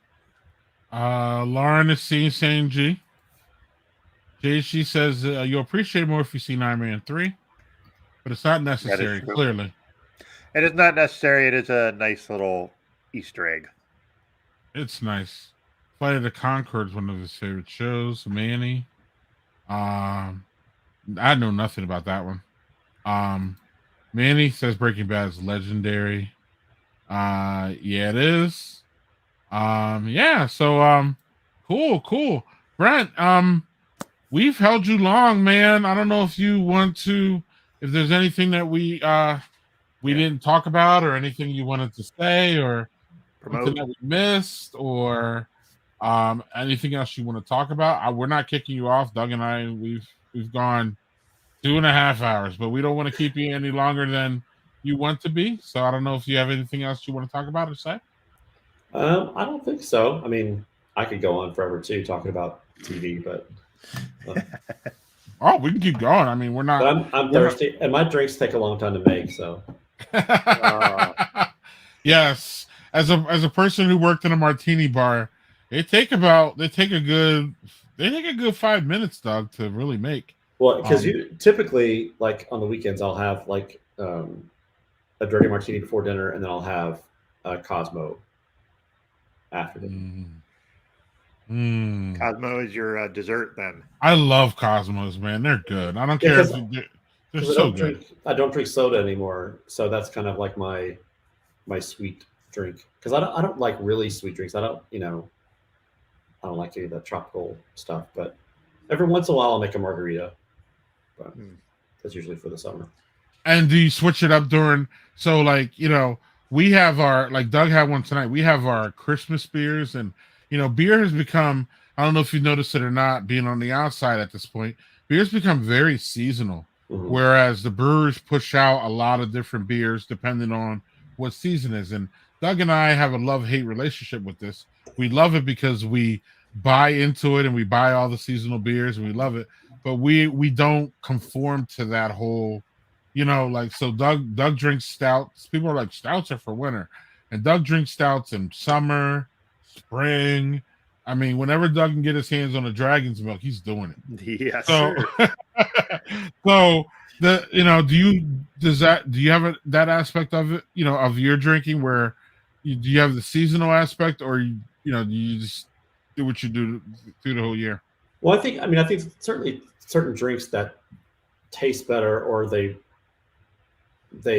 Lauren is seeing Shang. She says you'll appreciate more if you see Iron Man 3, but it's not necessary. Clearly, it is not necessary. It is a nice little Easter egg. It's nice. Flight of the Conchords, one of his favorite shows. Manny. I know nothing about that one. Manny says Breaking Bad is legendary. Yeah, it is. So cool. Brent, we've held you long, man. I don't know if you want to, if there's anything that we didn't talk about, or anything you wanted to say, or something that we missed, or anything else you want to talk about. We're not kicking you off. Doug and I, we've gone 2.5 hours, but we don't want to keep you any longer than you want to be. So I don't know if you have anything else you want to talk about or say. I don't think so. I mean, I could go on forever too talking about TV, but oh, we can keep going. I mean, we're not. But I'm thirsty, and my drinks take a long time to make. So yes, as a person who worked in a martini bar, they take a good 5 minutes, Doug, to really make. Well, because you typically, like on the weekends, I'll have like a dirty martini before dinner, and then I'll have a Cosmo after dinner. Cosmo is your dessert, then. I love Cosmos, man. They're good. I don't care if they're so good. I don't drink soda anymore, so that's kind of like my sweet drink. Because I don't like really sweet drinks. I don't like any of that tropical stuff, but every once in a while I'll make a margarita. But that's usually for the summer. And do you switch it up during? So, like, we have our, like Doug had one tonight. We have our Christmas beers, and beer has become, I don't know if you noticed it or not, being on the outside at this point, beer's become very seasonal. whereas the brewers push out a lot of different beers depending on what season is. And Doug and I have a love-hate relationship with this. We love it because we buy into it and we buy all the seasonal beers and we love it, but we don't conform to that whole, like, so Doug drinks stouts. People are like, stouts are for winter, and Doug drinks stouts in summer, spring. I mean, whenever Doug can get his hands on a dragon's milk, he's doing it. Yes, so sir. so do you have that aspect of it, of your drinking, where do you have the seasonal aspect, or do you just do what you do through the whole year? Well, I think certainly certain drinks that taste better or they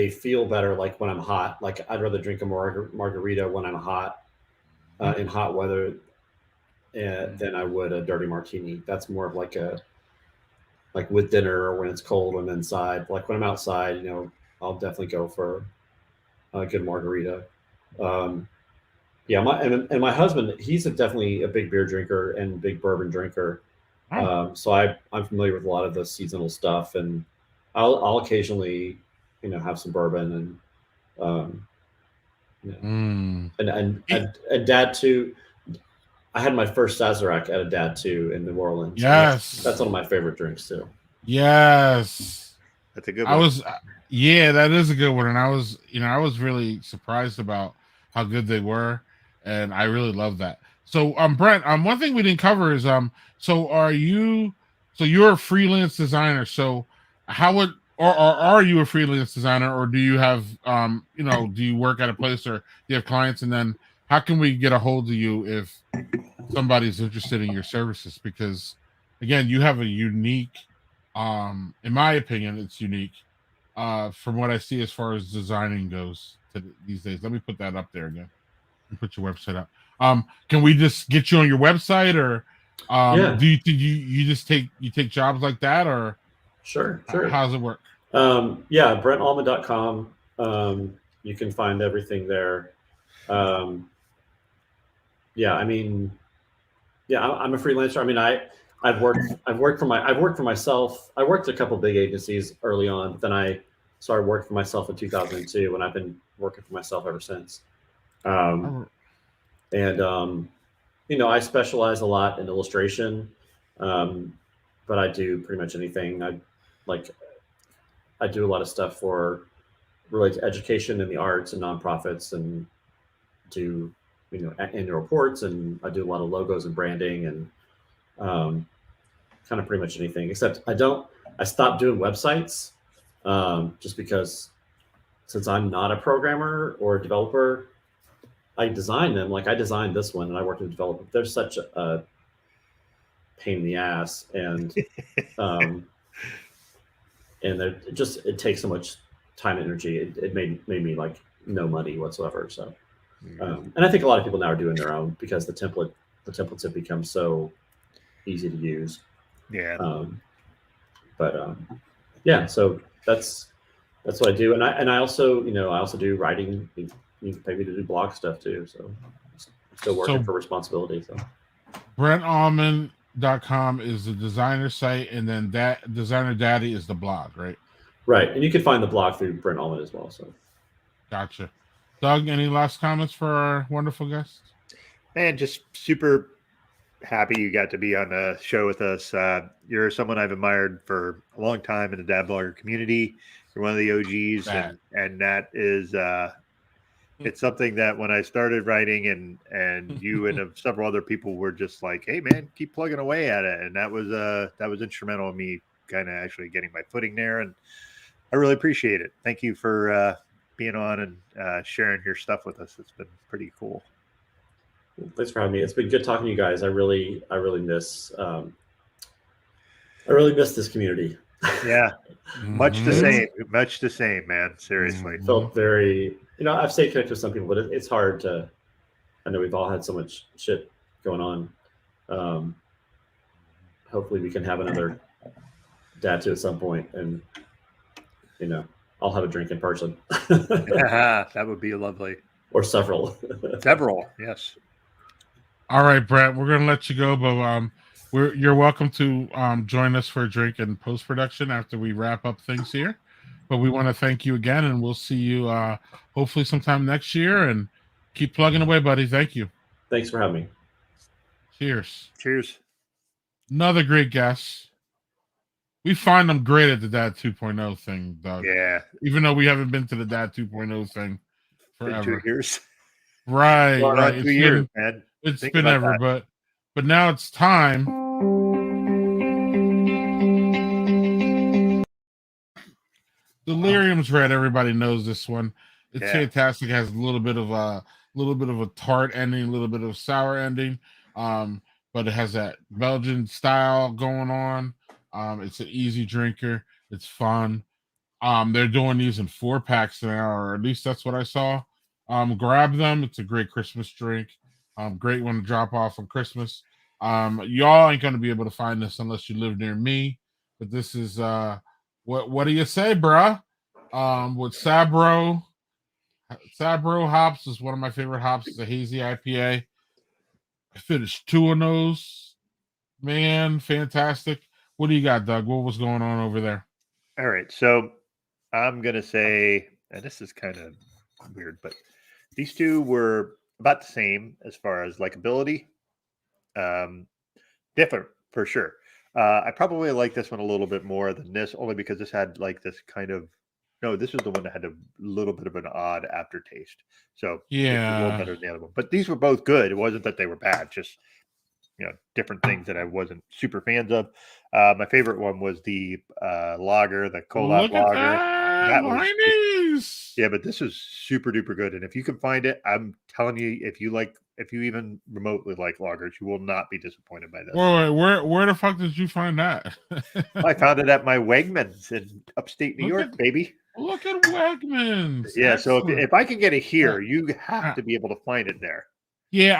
feel better, like when I'm hot. Like I'd rather drink a margarita when I'm hot, in hot weather, than I would a dirty martini. That's more of like with dinner, or when it's cold when I'm inside. Like when I'm outside, I'll definitely go for a good margarita. My husband, he's definitely a big beer drinker and big bourbon drinker. So I'm familiar with a lot of the seasonal stuff, and I'll occasionally, have some bourbon and Dad too. I had my first Sazerac at a Dad too in New Orleans. Yes, that's one of my favorite drinks too. Yes, that's a good one. That is a good one, and I was really surprised about how good they were, and I really love that. So, Brent, one thing we didn't cover is you're a freelance designer. So, are you a freelance designer, or do you have do you work at a place, or do you have clients? And then how can we get a hold of you if somebody's interested in your services? Because again, you have a unique, in my opinion, it's unique from what I see as far as designing goes these days. Let me put that up there again. Put your website up. Can we just get you on your website, or do you just take jobs like that, or Sure. How does it work? BrentAlmond.com. You can find everything there. I'm a freelancer. I mean, I've worked for myself. I worked at a couple big agencies early on, but then I started working for myself in 2002, and I've been working for myself ever since. I specialize a lot in illustration, but I do pretty much anything. I do a lot of stuff related to education and the arts and nonprofits, and do annual reports, and I do a lot of logos and branding, and kind of pretty much anything. Except I stopped doing websites just because, since I'm not a programmer or a developer, I design them. Like I designed this one, and I worked with developers. They're such a pain in the ass, and it takes so much time and energy. It made me like no money whatsoever. So, and I think a lot of people now are doing their own, because the templates have become so easy to use. Yeah. So that's what I do, and I also do writing. You can pay me to do blog stuff too. So I'm still working for responsibility. So BrentAlmond.com is the designer site, and then that Designer Daddy is the blog, right? Right. And you can find the blog through Brent Almond as well. So gotcha. Doug, any last comments for our wonderful guests? Man, just super happy you got to be on the show with us. You're someone I've admired for a long time in the dad blogger community. You're one of the OGs, and that is it's something that when I started writing, and you and several other people were just like, "Hey, man, keep plugging away at it," and that was instrumental in me kind of actually getting my footing there, and I really appreciate it. Thank you for being on and sharing your stuff with us. It's been pretty cool. Thanks for having me. It's been good talking to you guys. I really miss this community. Yeah, much the same, man. Seriously, Felt very. I've stayed connected with some people, but it's hard to. I know we've all had so much shit going on. Hopefully, we can have another dad at some point, and I'll have a drink in person. That would be lovely. Or several. Several, yes. All right, Brent, we're gonna let you go, but You're welcome to join us for a drink in post production after we wrap up things here. But we want to thank you again, and we'll see you hopefully sometime next year. And keep plugging away, buddy. Thank you. Thanks for having me. Cheers. Cheers. Another great guest. We find them great at the Dad 2.0 thing, Doug. Yeah. Even though we haven't been to the Dad 2.0 thing forever. 2 years. Right. Right. 2 years, man. It's been ever, but now it's time. The Lyrium's red. Everybody knows this one. It's fantastic. It has a little bit of a tart ending, a little bit of a sour ending. But it has that Belgian style going on. It's an easy drinker. It's fun. They're doing these in 4-packs now, or at least that's what I saw. Grab them. It's a great Christmas drink. Great one to drop off on Christmas. Y'all ain't gonna be able to find this unless you live near me. But this is what do you say, bruh? With Sabro hops is one of my favorite hops. It's a hazy IPA. I finished 2 of those. Man, fantastic. What do you got, Doug? What was going on over there? All right, so I'm gonna say, and this is kind of weird, but these two were about the same as far as likability. Different for sure. I probably like this one a little bit more than this, only because this had like this kind of this was the one that had a little bit of an odd aftertaste. So yeah, a little better than the other one. But these were both good. It wasn't that they were bad, just different things that I wasn't super fans of. My favorite one was the lager, the collab lager. That was nice. Yeah, but this is super duper good. And if you can find it, I'm telling you, if you even remotely like lagers, you will not be disappointed by this. Where the fuck did you find that? I found it at my Wegmans in upstate New York, baby. Look at Wegmans. Yeah, excellent. So if I can get it here, you have to be able to find it there. Yeah,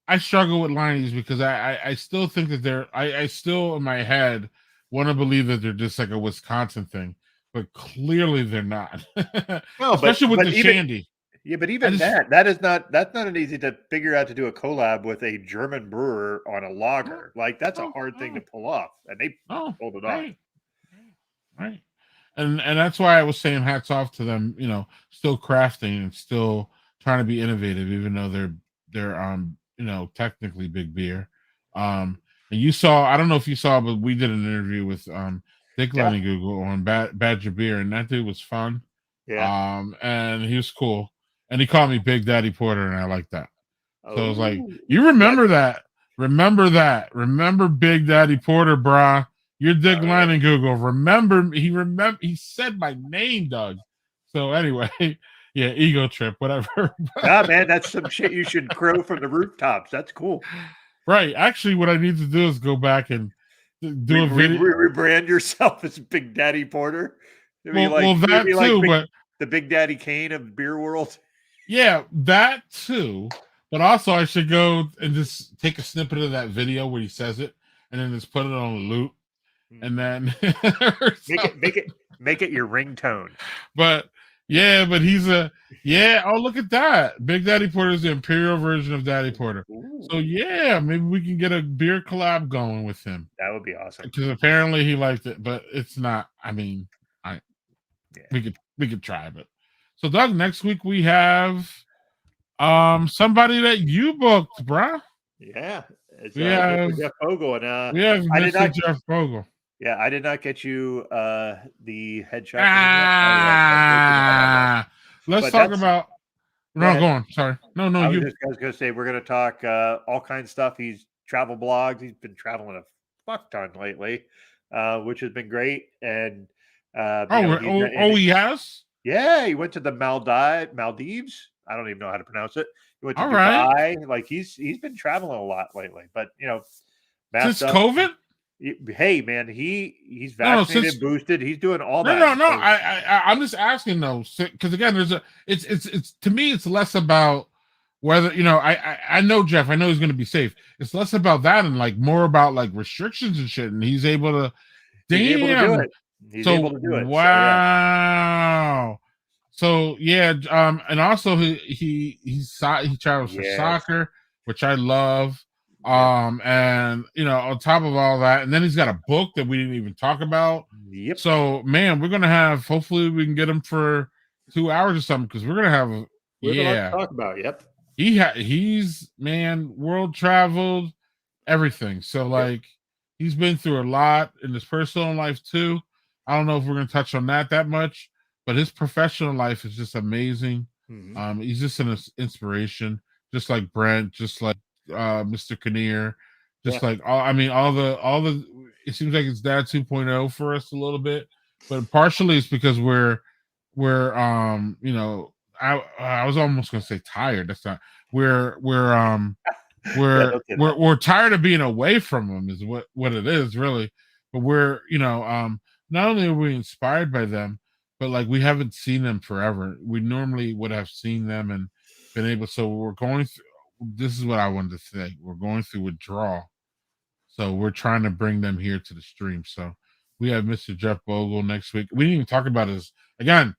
I struggle with Liney's because I still think that I still in my head want to believe that they're just like a Wisconsin thing, but clearly they're not. No, especially with the shandy. Yeah, but even that's not an easy to figure out to do a collab with a German brewer on a lager. Like that's a hard thing to pull off, and they pulled it off. Right. And that's why I was saying hats off to them, still crafting and still trying to be innovative, even though they're technically big beer. And you saw, I don't know if you saw, but we did an interview with Dick Lenny Google on Badger Beer, and that dude was fun. Yeah. And he was cool. And he called me Big Daddy Porter, and I like that. So I was like, you remember that. Remember Big Daddy Porter, brah. You're Dick Lenny Google. Remember, he said my name, Doug. So anyway, yeah, ego trip, whatever. Man, that's some shit you should crow from the rooftops. That's cool. Right. Actually, what I need to do is go back and do a video. Rebrand yourself as Big Daddy Porter. That too, but the Big Daddy Kane of beer world. Yeah, that too. But also, I should go and just take a snippet of that video where he says it, and then just put it on a loop, and then make it your ringtone. But he's oh, look at that. Big Daddy Porter is the imperial version of Daddy Porter. Ooh. So yeah, maybe we can get a beer collab going with him. That would be awesome. Because apparently he liked it, but it's not. I mean, we could try, but so Doug, next week we have somebody that you booked, bruh. Yeah. We have Jeff Fogle, and we have Mr. Jeff Fogle. Yeah, I did not get you the headshot. Let's talk about. No, go on. Sorry. No, I was going to say we're going to talk all kinds of stuff. He's travel blogs. He's been traveling a fuck ton lately, which has been great. And he has. Yeah, he went to the Maldives. I don't even know how to pronounce it. He went to Dubai. Right. Like he's been traveling a lot lately. But since COVID. Hey man, he's vaccinated, boosted. He's doing all that. No. I'm just asking though, because again, it's to me, it's less about whether I know Jeff. I know he's going to be safe. It's less about that and like more about like restrictions and shit. And he's able to. He's able to do it. He's able to do it. Wow. So yeah, and also he travels for soccer, which I love. And on top of all that, and then he's got a book that we didn't even talk about. Yep. So man, we're gonna have, hopefully we can get him for 2 hours or something, because we're gonna have a lot to talk about. Yep. He's world traveled, everything. So like he's been through a lot in his personal life too. I don't know if we're gonna touch on that much, but his professional life is just amazing. Mm-hmm. He's just an inspiration, just like Brent, just like Mr. Kinnear, just like all the it seems like it's Dad 2.0 for us a little bit, but partially it's because we're I was almost gonna say tired. That's not, we're tired of being away from them is what it is really. But we're not only are we inspired by them, but like we haven't seen them forever. We normally would have seen them and been able, so we're going through, this is what I wanted to say, we're going through withdrawal, so we're trying to bring them here to the stream. So we have Mr. Jeff Bogle next week. We didn't even talk about his, again,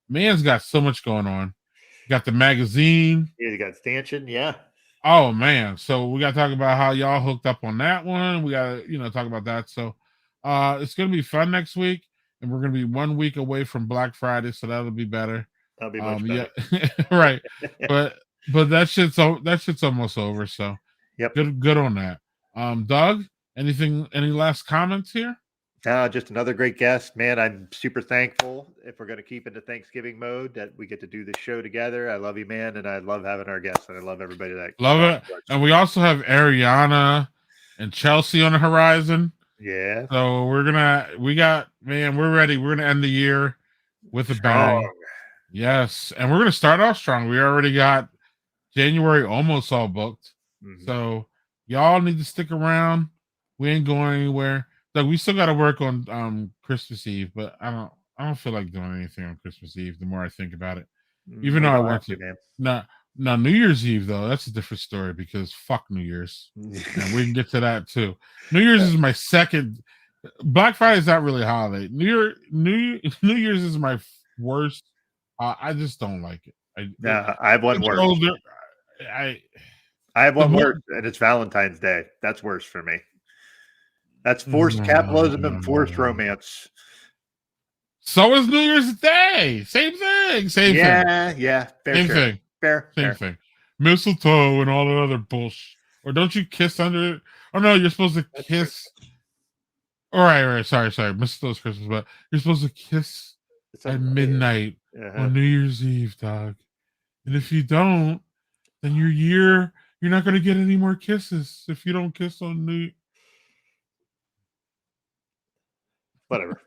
man's got so much going on. Got the magazine. Yeah, you got stanchion. Yeah. Oh man. So we got to talk about how y'all hooked up on that one. We got to, talk about that. So it's going to be fun next week. And we're going to be 1 week away from Black Friday. So that'll be better. That'll be much better. Yeah. Right. But that shit's almost over. So yep. Good on that. Doug, any last comments here? Just another great guest, man. I'm super thankful, if we're going to keep into Thanksgiving mode, that we get to do this show together. I love you, man, and I love having our guests, and I love everybody that love it. And we also have Ariana and Chelsea on the horizon. Yeah. So we're ready. We're gonna end the year with a bang. Yes, and we're gonna start off strong. We already got January almost all booked. Mm-hmm. So y'all need to stick around. We ain't going anywhere. Like we still got to work on Christmas Eve, but I don't feel like doing anything on Christmas Eve. The more I think about it, even though I want to. No, New Year's Eve though, that's a different story because fuck New Year's, and we can get to that too. New Year's is my second. Black Friday is not really a holiday. New Year's is my worst. I just don't like it. I have one worse. I have one worse, and it's Valentine's Day. That's worse for me. That's forced capitalism and forced romance. So is New Year's Day. Same thing. Same thing. Yeah. Same thing. Same thing. Mistletoe and all that other bullshit. Or don't you kiss under it? Oh no, you're supposed to kiss. All right. Sorry. Mistletoe's Christmas, but you're supposed to kiss at midnight on New Year's Eve, dog. And if you don't, then you're not going to get any more kisses if you don't kiss on New. Whatever.